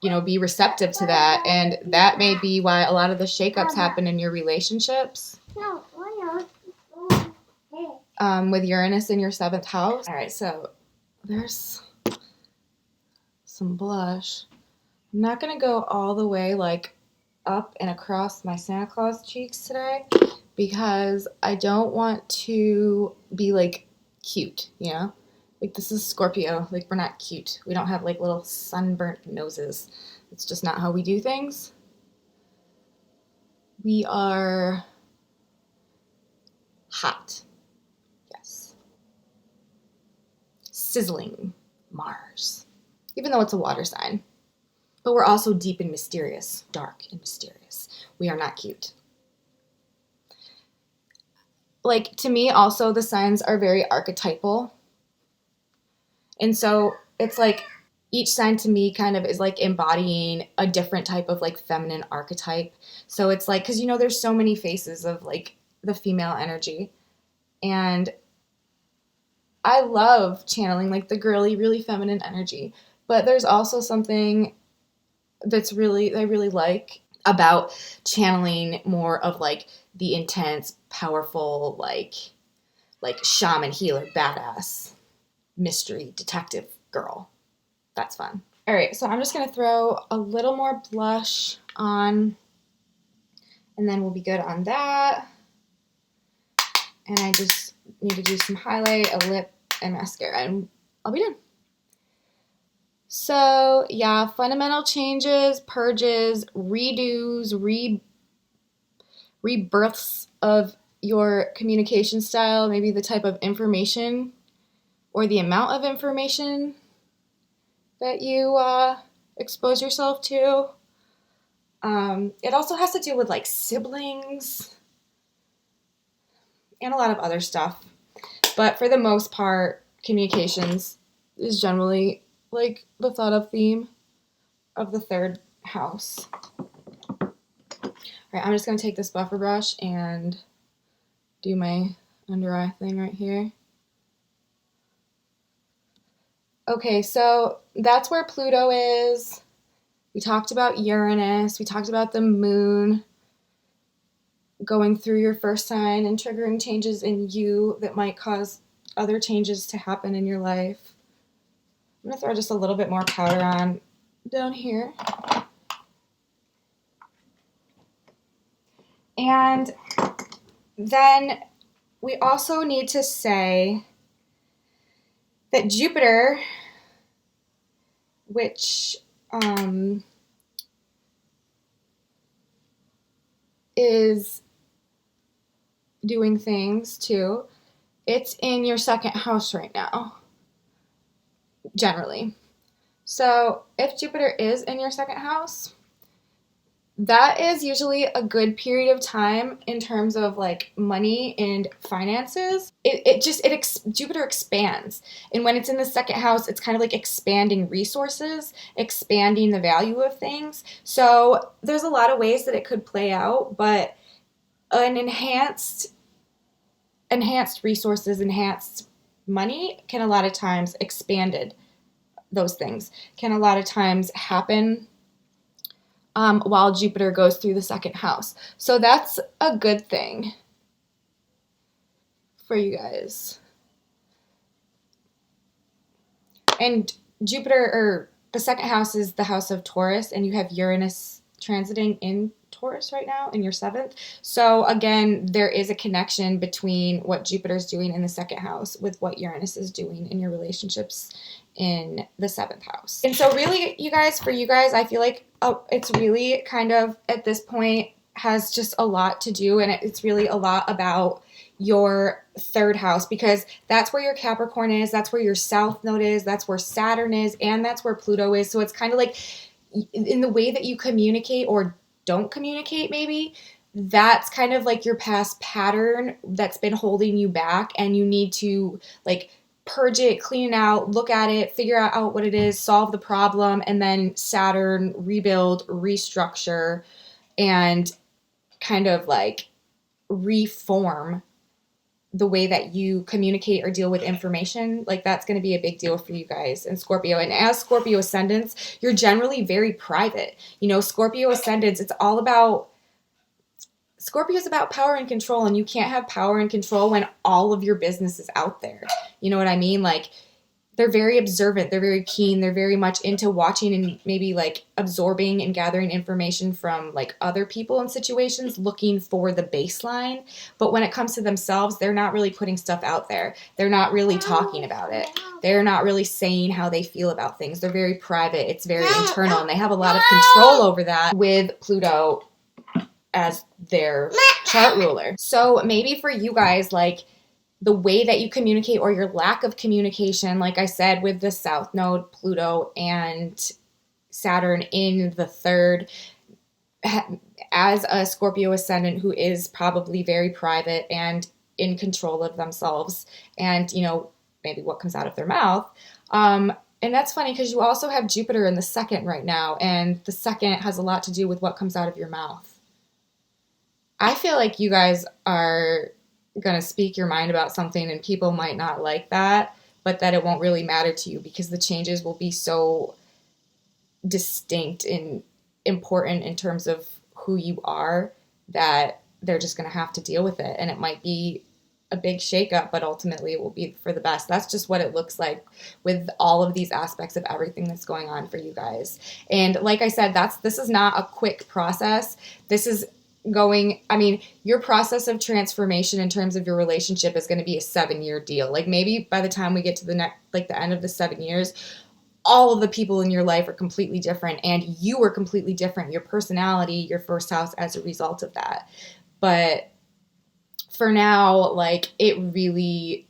you know, be receptive to that, and that may be why a lot of the shakeups happen in your relationships. With Uranus in your 7th house. All right, so there's some blush. I'm not gonna go all the way like up and across my Santa Claus cheeks today because I don't want to be like cute, you know? Like this is Scorpio, like we're not cute. We don't have like little sunburnt noses. It's just not how we do things. We are hot. Yes. Sizzling Mars. Even though it's a water sign. But we're also deep and mysterious, dark and mysterious. We are not cute. Like, to me, also, the signs are very archetypal. And so it's like each sign to me kind of is like embodying a different type of like feminine archetype. So it's like, because, you know, there's so many faces of like the female energy. And I love channeling like the girly, really feminine energy. But there's also something I really like about channeling more of like the intense, powerful, like shaman, healer, badass, mystery, detective girl. That's fun. All right, so I'm just going to throw a little more blush on, and then we'll be good on that. And I just need to do some highlight, a lip, and mascara, and I'll be done. So, yeah, fundamental changes, purges, redos, rebirths of your communication style, maybe the type of information or the amount of information that you expose yourself to. It also has to do with like siblings and a lot of other stuff. But for the most part, communications is generally like the thought of theme of the third house. All right, I'm just going to take this buffer brush and do my under eye thing right here. Okay, so that's where Pluto is. We talked about Uranus. We talked about the moon going through your first sign and triggering changes in you that might cause other changes to happen in your life. I'm going to throw just a little bit more powder on down here. And then we also need to say that Jupiter, which is doing things too, it's in your second house right now, generally. So if Jupiter is in your second house, that is usually a good period of time in terms of like money and finances. Jupiter expands. And when it's in the second house, it's kind of like expanding resources, expanding the value of things. So there's a lot of ways that it could play out, but an enhanced resources, enhanced money can a lot of times those things can a lot of times happen while Jupiter goes through the second house. So that's a good thing for you guys. And Jupiter, or the second house, is the house of Taurus, and you have Uranus transiting in Taurus right now in your 7th. So again, there is a connection between what Jupiter's doing in the second house with what Uranus is doing in your relationships in the 7th house. And so really, for you guys, I feel like it's really kind of at this point has just a lot to do, and it's really a lot about your 3rd house, because that's where your Capricorn is, that's where your South Node is, that's where Saturn is, and that's where Pluto is. So it's kind of like in the way that you communicate or don't communicate, maybe that's kind of like your past pattern that's been holding you back, and you need to like purge it, clean it out, look at it, figure out what it is, solve the problem, and then Saturn rebuild, restructure, and kind of like reform the way that you communicate or deal with information. Like that's going to be a big deal for you guys in Scorpio. And as Scorpio ascendants, you're generally very private. Scorpio ascendants, Scorpio is about power and control, and you can't have power and control when all of your business is out there. You know what I mean? Like, they're very observant, they're very keen, they're very much into watching and maybe like absorbing and gathering information from like other people in situations, looking for the baseline. But when it comes to themselves, they're not really putting stuff out there. They're not really talking about it. They're not really saying how they feel about things. They're very private. It's very internal, and they have a lot of control over that with Pluto as their chart ruler. So maybe for you guys, like the way that you communicate or your lack of communication, like I said, with the South Node, Pluto, and Saturn in the 3rd, as a Scorpio ascendant who is probably very private and in control of themselves and, maybe what comes out of their mouth. And that's funny because you also have Jupiter in the 2nd right now, and the 2nd has a lot to do with what comes out of your mouth. I feel like you guys are going to speak your mind about something, and people might not like that, but that it won't really matter to you because the changes will be so distinct in important in terms of who you are, that they're just going to have to deal with it. And it might be a big shakeup, but ultimately it will be for the best. That's just what it looks like with all of these aspects of everything that's going on for you guys. And like I said, this is not a quick process. This is your process of transformation in terms of your relationship is going to be a 7-year deal. Like maybe by the time we get to the end of the 7 years, all of the people in your life are completely different, and you are completely different. Your personality, your first house as a result of that. But for now, like, it really,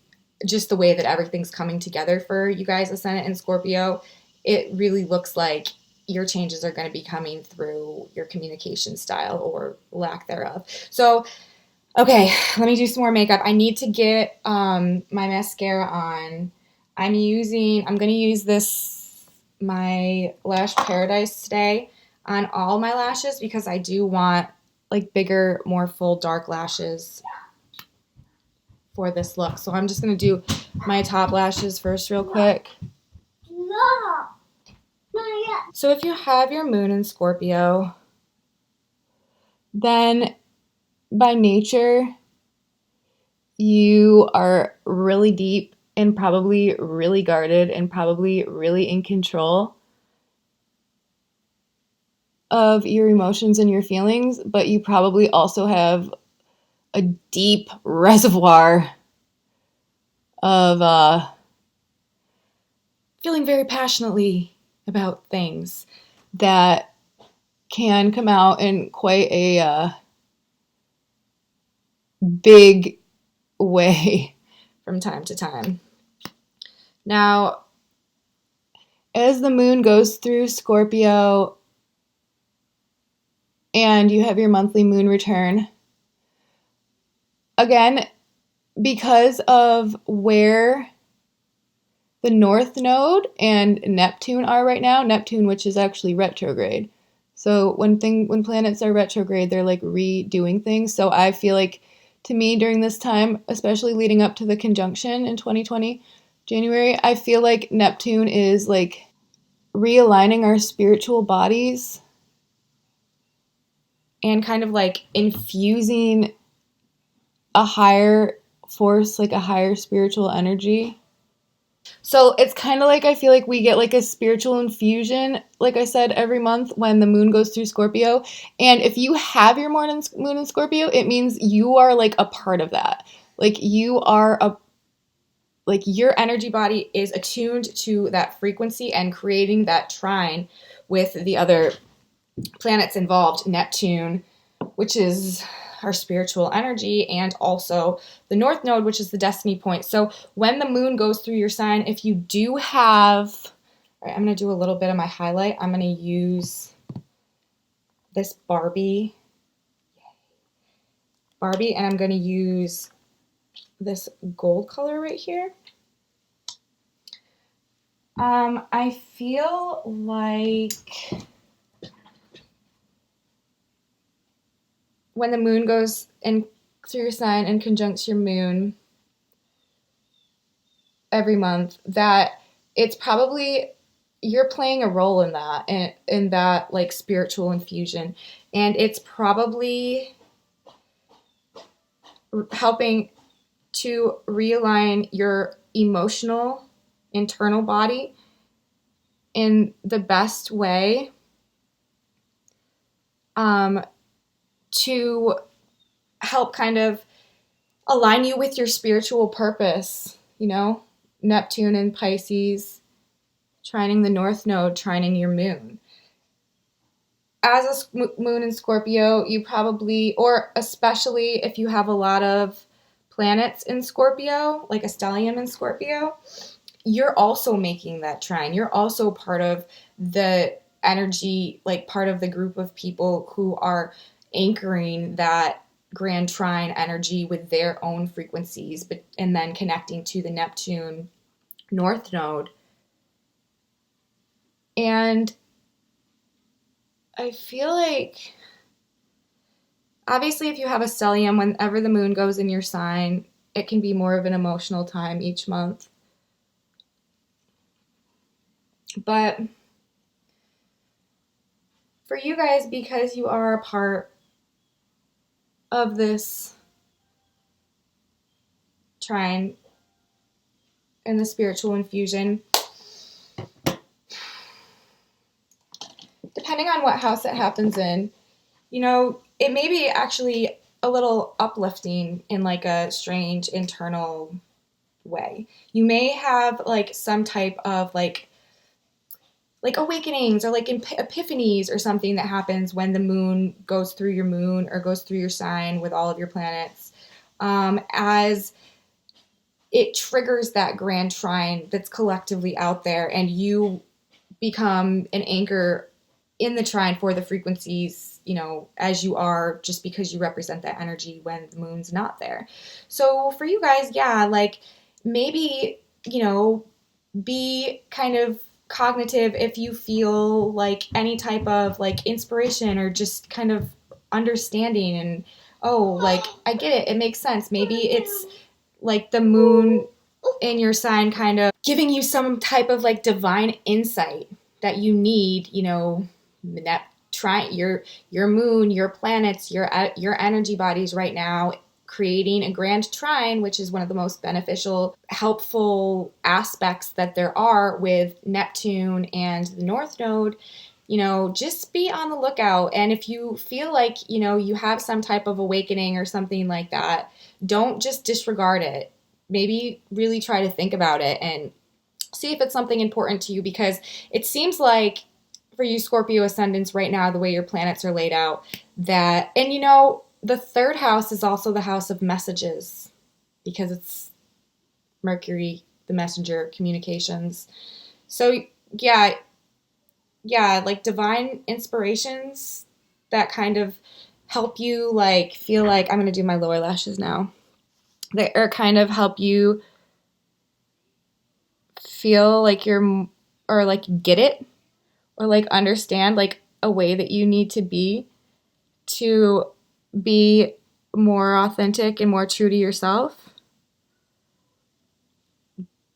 just the way that everything's coming together for you guys, Ascendant and Scorpio, it really looks like your changes are going to be coming through your communication style or lack thereof. So, okay, let me do some more makeup. I need to get my mascara on. I'm going to use my Lash Paradise today on all my lashes because I do want like bigger, more full dark lashes for this look. So I'm just going to do my top lashes first real quick. No. Not yet. So if you have your moon in Scorpio, then by nature, you are really deep and probably really guarded and probably really in control of your emotions and your feelings, but you probably also have a deep reservoir of feeling very passionately about things that can come out in quite a big way from time to time. Now, as the moon goes through Scorpio and you have your monthly moon return, again, because of where the North Node and Neptune are right now, Neptune, which is actually retrograde. So when planets are retrograde, they're like redoing things. So I feel like, to me, during this time, especially leading up to the conjunction in 2020, January, I feel like Neptune is like realigning our spiritual bodies and kind of like infusing a higher force, like a higher spiritual energy. So it's kind of like, I feel like we get like a spiritual infusion, like I said, every month when the moon goes through Scorpio. And if you have your moon in Scorpio, it means you are like a part of that. Like your energy body is attuned to that frequency and creating that trine with the other planets involved, Neptune, which is our spiritual energy, and also the North Node, which is the destiny point. So when the moon goes through your sign, if you do have, all right, I'm going to do a little bit of my highlight. I'm going to use this Barbie, and I'm going to use this gold color right here. I feel like when the moon goes in through your sign and conjuncts your moon every month, that it's probably, you're playing a role in that, in that like spiritual infusion, and it's probably helping to realign your emotional internal body in the best way to help kind of align you with your spiritual purpose. Neptune and Pisces trining the North Node, trining your moon. As a moon in Scorpio, you probably, or especially if you have a lot of planets in Scorpio, like a stellium in Scorpio, you're also making that trine. You're also part of the energy, like part of the group of people who are anchoring that grand trine energy with their own frequencies, and then connecting to the Neptune North Node. And I feel like, obviously, if you have a stellium, whenever the moon goes in your sign, it can be more of an emotional time each month. But for you guys, because you are a part of this trine and the spiritual infusion, depending on what house it happens in, you know, it may be actually a little uplifting in like a strange internal way. You may have like some type of like awakenings or like epiphanies or something that happens when the moon goes through your moon or goes through your sign with all of your planets, as it triggers that grand trine that's collectively out there, and you become an anchor in the trine for the frequencies, you know, as you are, just because you represent that energy when the moon's not there. So for you guys, yeah, like maybe, you know, be kind of cognitive if you feel like any type of like inspiration or just kind of understanding, and oh, like I get it, it makes sense. Maybe it's like the moon in your sign kind of giving you some type of like divine insight that you need, you know, that your moon, your planets, your energy bodies right now creating a grand trine, which is one of the most beneficial, helpful aspects that there are with Neptune and the North Node. You know, just be on the lookout. And if you feel like, you know, you have some type of awakening or something like that, don't just disregard it. Maybe really try to think about it and see if it's something important to you, because it seems like for you Scorpio ascendants right now, the way your planets are laid out, that, and you know, the third house is also the house of messages because it's Mercury, the messenger, communications. So yeah, like divine inspirations that kind of help you like feel like, I'm going to do my lower lashes now, that are kind of help you feel like you're, or like get it, or like understand like a way that you need to be more authentic and more true to yourself.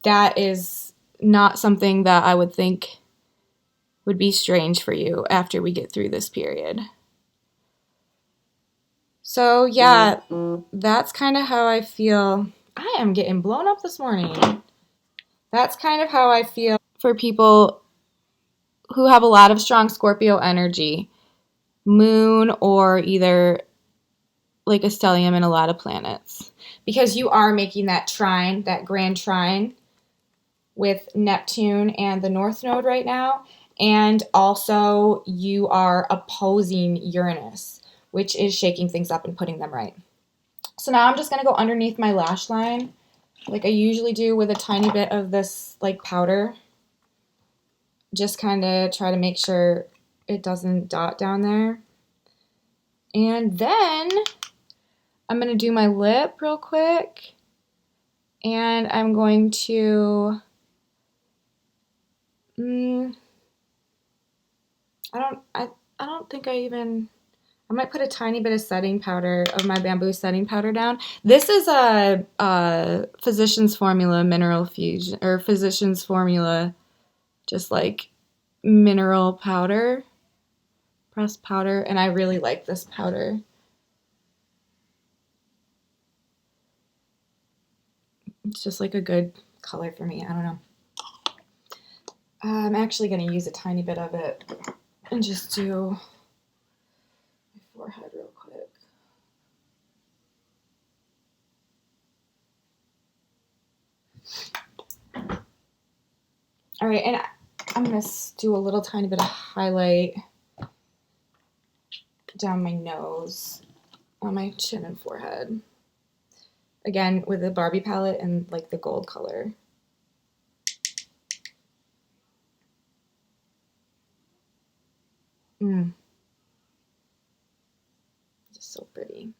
That is not something that I would think would be strange for you after we get through this period. So yeah, that's kind of how I feel. I am getting blown up this morning. That's kind of how I feel for people who have a lot of strong Scorpio energy, moon or either like a stellium and a lot of planets, because you are making that trine, that grand trine with Neptune and the North Node right now. And also you are opposing Uranus, which is shaking things up and putting them right. So now I'm just going to go underneath my lash line like I usually do with a tiny bit of this like powder. Just kind of try to make sure it doesn't dot down there. And then I'm going to do my lip real quick. And I'm going to, I don't think I might put a tiny bit of setting powder, of my bamboo setting powder down. This is a Physicians Formula mineral fusion, or Physicians Formula, just like mineral powder, pressed powder. And I really like this powder. It's just like a good color for me. I don't know. I'm actually going to use a tiny bit of it and just do my forehead real quick. All right, and I'm going to do a little tiny bit of highlight down my nose, on my chin and forehead. Again, with the Barbie palette and like the gold color. Just so pretty.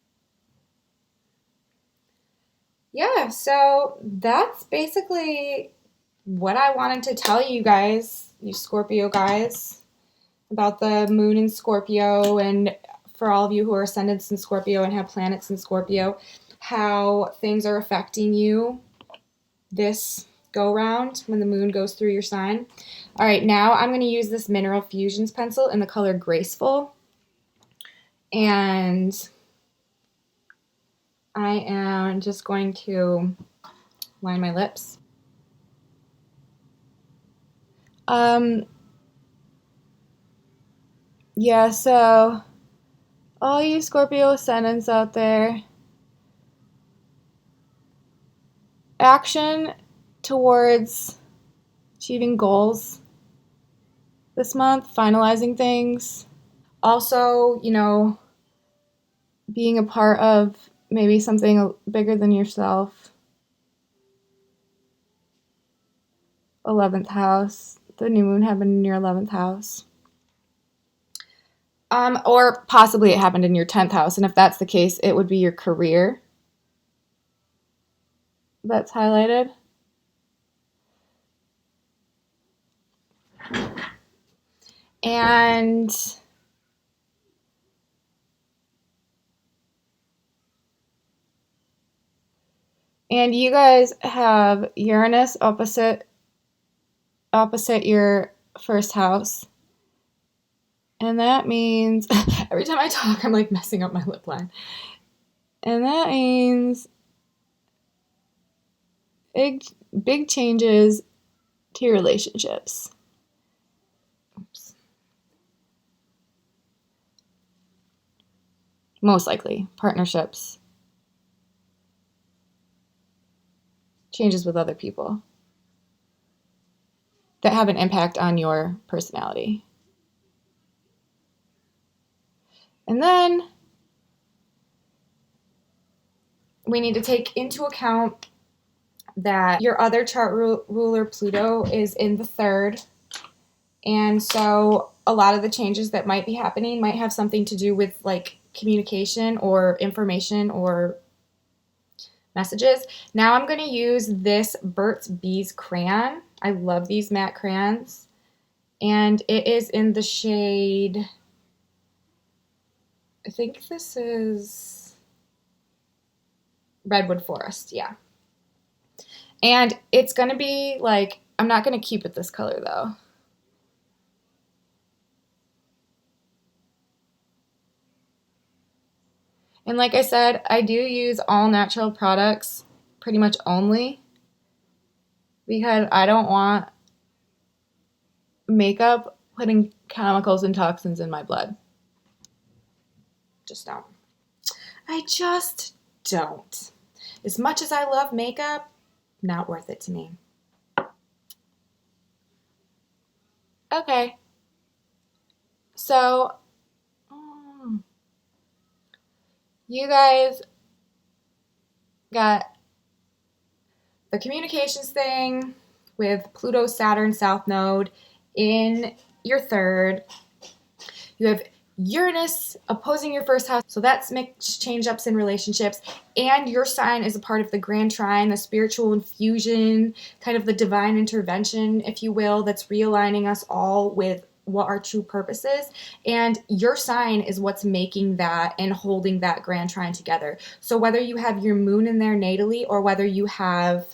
Yeah, so that's basically what I wanted to tell you guys, you Scorpio guys, about the moon in Scorpio, and for all of you who are ascendants in Scorpio and have planets in Scorpio, how things are affecting you this go round when the moon goes through your sign. All right, now I'm going to use this Mineral Fusions pencil in the color Graceful. And I am just going to line my lips. Yeah, so all you Scorpio ascendants out there, action towards achieving goals this month, finalizing things. Also, you know, being a part of maybe something bigger than yourself. 11th house. The new moon happened in your 11th house. Or possibly it happened in your 10th house. And if that's the case, it would be your career that's highlighted. And you guys have Uranus opposite your first house. And that means, every time I talk, I'm like messing up my lip line. And that means big changes to your relationships. Oops. Most likely, partnerships. Changes with other people that have an impact on your personality. And then we need to take into account that your other chart ruler, Pluto, is in the 3rd. And so a lot of the changes that might be happening might have something to do with like communication or information or messages. Now I'm going to use this Burt's Bees crayon. I love these matte crayons. And it is in the shade, I think this is Redwood Forest, yeah. And it's going to be like, I'm not going to keep it this color though. And like I said, I do use all natural products pretty much only because I don't want makeup putting chemicals and toxins in my blood. Just don't. I just don't. As much as I love makeup, not worth it to me. Okay. So, you guys got the communications thing with Pluto, Saturn, South Node in your 3rd. You have Uranus opposing your 1st house, so that's makes change-ups in relationships, and your sign is a part of the grand trine, the spiritual infusion, kind of the divine intervention, if you will, that's realigning us all with what our true purpose is, and your sign is what's making that and holding that grand trine together. So whether you have your moon in there natally or whether you have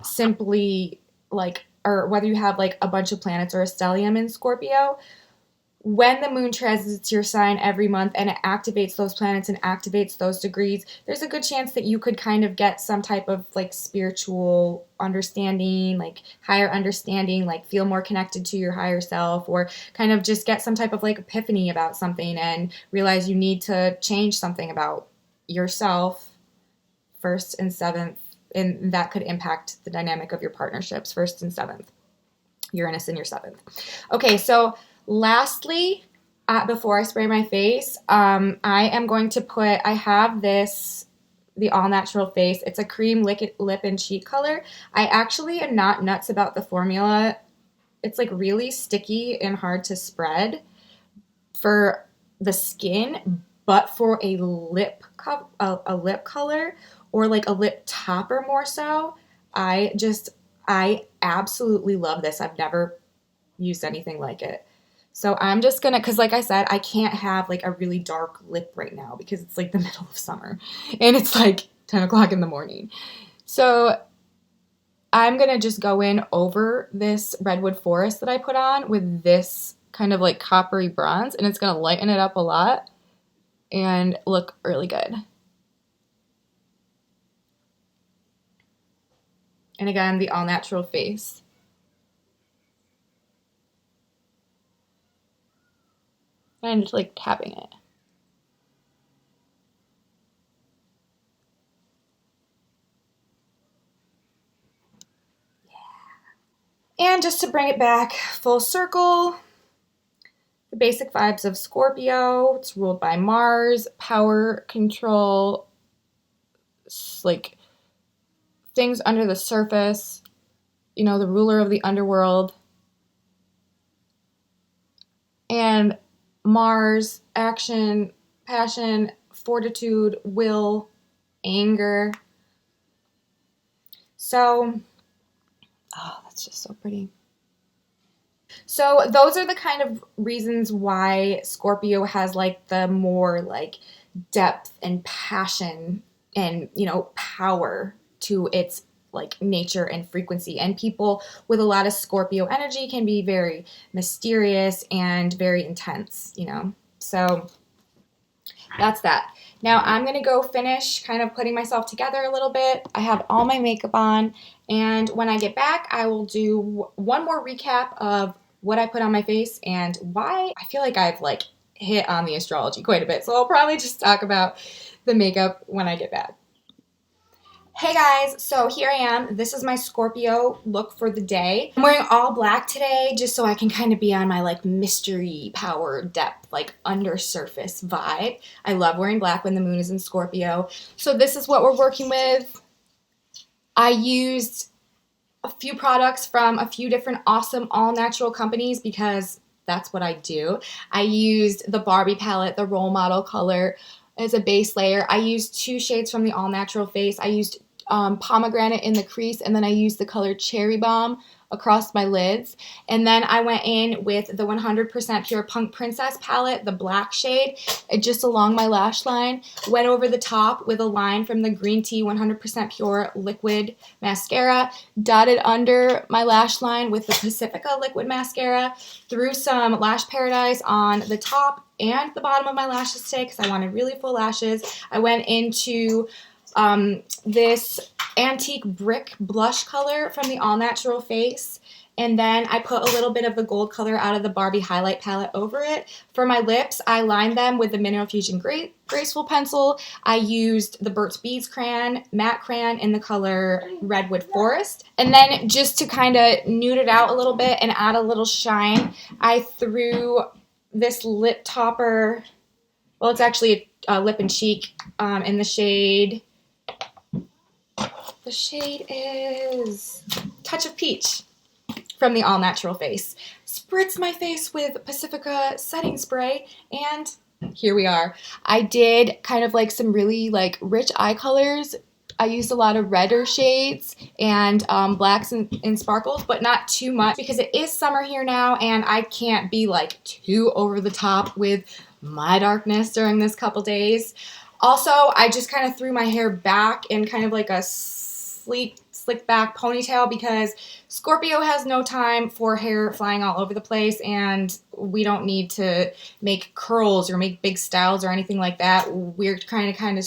simply like, or whether you have like a bunch of planets or a stellium in Scorpio, when the moon transits your sign every month and it activates those planets and activates those degrees, there's a good chance that you could kind of get some type of like spiritual understanding, like higher understanding, like feel more connected to your higher self, or kind of just get some type of like epiphany about something and realize you need to change something about yourself, 1st and 7th, and that could impact the dynamic of your partnerships, 1st and 7th. Uranus in your 7th. Okay, so lastly, before I spray my face, I am going to put, I have this, the All Natural Face. It's a cream lip and cheek color. I actually am not nuts about the formula. It's like really sticky and hard to spread for the skin, but for a lip color or like a lip topper more so, I absolutely love this. I've never used anything like it. So I'm just gonna, because like I said, I can't have like a really dark lip right now because it's like the middle of summer and it's like 10 o'clock in the morning. So I'm going to just go in over this redwood forest that I put on with this kind of like coppery bronze, and it's going to lighten it up a lot and look really good. And again, the all natural face. And just like tapping it. And just to bring it back full circle, the basic vibes of Scorpio. It's ruled by Mars, power, control, like things under the surface, you know, the ruler of the underworld. And Mars, action, passion, fortitude, will, anger. So, oh, that's just so pretty. So those are the kind of reasons why Scorpio has like the more like depth and passion and, you know, power to its like nature and frequency. And people with a lot of Scorpio energy can be very mysterious and very intense, you know. So that's that. Now I'm going to go finish kind of putting myself together a little bit. I have all my makeup on, and when I get back, I will do one more recap of what I put on my face and why. I feel like I've like hit on the astrology quite a bit, so I'll probably just talk about the makeup when I get back. Hey guys, so here I am. This is my Scorpio look for the day. I'm wearing all black today just so I can kind of be on my like mystery, power, depth, like undersurface vibe. I love wearing black when the moon is in Scorpio. So this is what we're working with. I used a few products from a few different awesome all natural companies because that's what I do. I used the Barbie palette, the role model color as a base layer. I used 2 shades from the all natural face. I used pomegranate in the crease, and then I used the color Cherry Bomb across my lids. And then I went in with the 100% Pure Punk Princess palette, the black shade, just along my lash line. Went over the top with a line from the Green Tea 100% Pure Liquid Mascara. Dotted under my lash line with the Pacifica Liquid Mascara. Threw some Lash Paradise on the top and the bottom of my lashes today because I wanted really full lashes. I went into this antique brick blush color from the All Natural Face, and then I put a little bit of the gold color out of the Barbie highlight palette over it. For my lips, I lined them with the Mineral Fusion Graceful Pencil. I used the Burt's Bees crayon, matte crayon in the color Redwood Forest. And then just to kind of nude it out a little bit and add a little shine, I threw this lip topper, well, it's actually a lip and cheek in the shade. The shade is Touch of Peach from the All Natural Face. Spritz my face with Pacifica setting spray, and here we are. I did kind of like some really like rich eye colors. I used a lot of redder shades and blacks and sparkles, but not too much because it is summer here now and I can't be like too over the top with my darkness during this couple days. Also, I just kind of threw my hair back in kind of like a sleek, slick back ponytail because Scorpio has no time for hair flying all over the place, and we don't need to make curls or make big styles or anything like that. We're trying to kind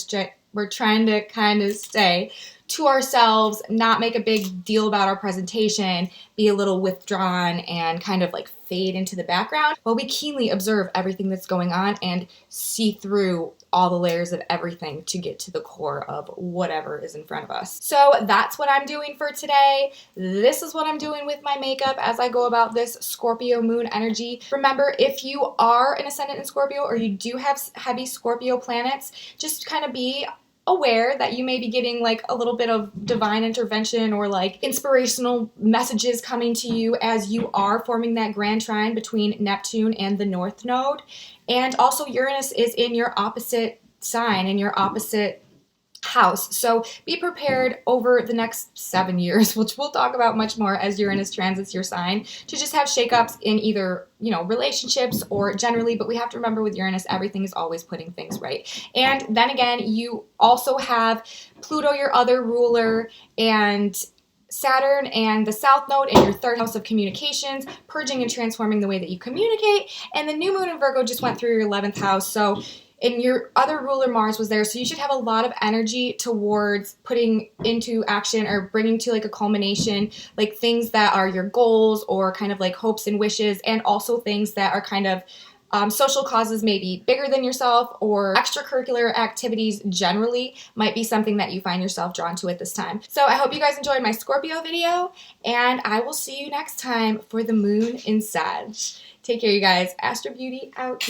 of stay to ourselves, not make a big deal about our presentation, be a little withdrawn and kind of like fade into the background while we keenly observe everything that's going on and see through all the layers of everything to get to the core of whatever is in front of us. So that's what I'm doing for today. This is what I'm doing with my makeup as I go about this Scorpio moon energy. Remember, if you are an ascendant in Scorpio or you do have heavy Scorpio planets, just kind of be aware that you may be getting like a little bit of divine intervention or like inspirational messages coming to you as you are forming that grand trine between Neptune and the North Node. And also Uranus is in your opposite sign, in your opposite house. So be prepared over the next 7 years, which we'll talk about much more as Uranus transits your sign, to just have shakeups in either, you know, relationships or generally, but we have to remember with Uranus, everything is always putting things right. And then again, you also have Pluto, your other ruler, and Saturn and the South Node in your 3rd house of communications, purging and transforming the way that you communicate. And the new moon in Virgo just went through your 11th house. So and your other ruler Mars was there, so you should have a lot of energy towards putting into action or bringing to like a culmination, like things that are your goals or kind of like hopes and wishes, and also things that are kind of social causes, maybe bigger than yourself, or extracurricular activities generally might be something that you find yourself drawn to at this time. So I hope you guys enjoyed my Scorpio video, and I will see you next time for the moon in Sag. Take care, you guys. AstroBeauty out.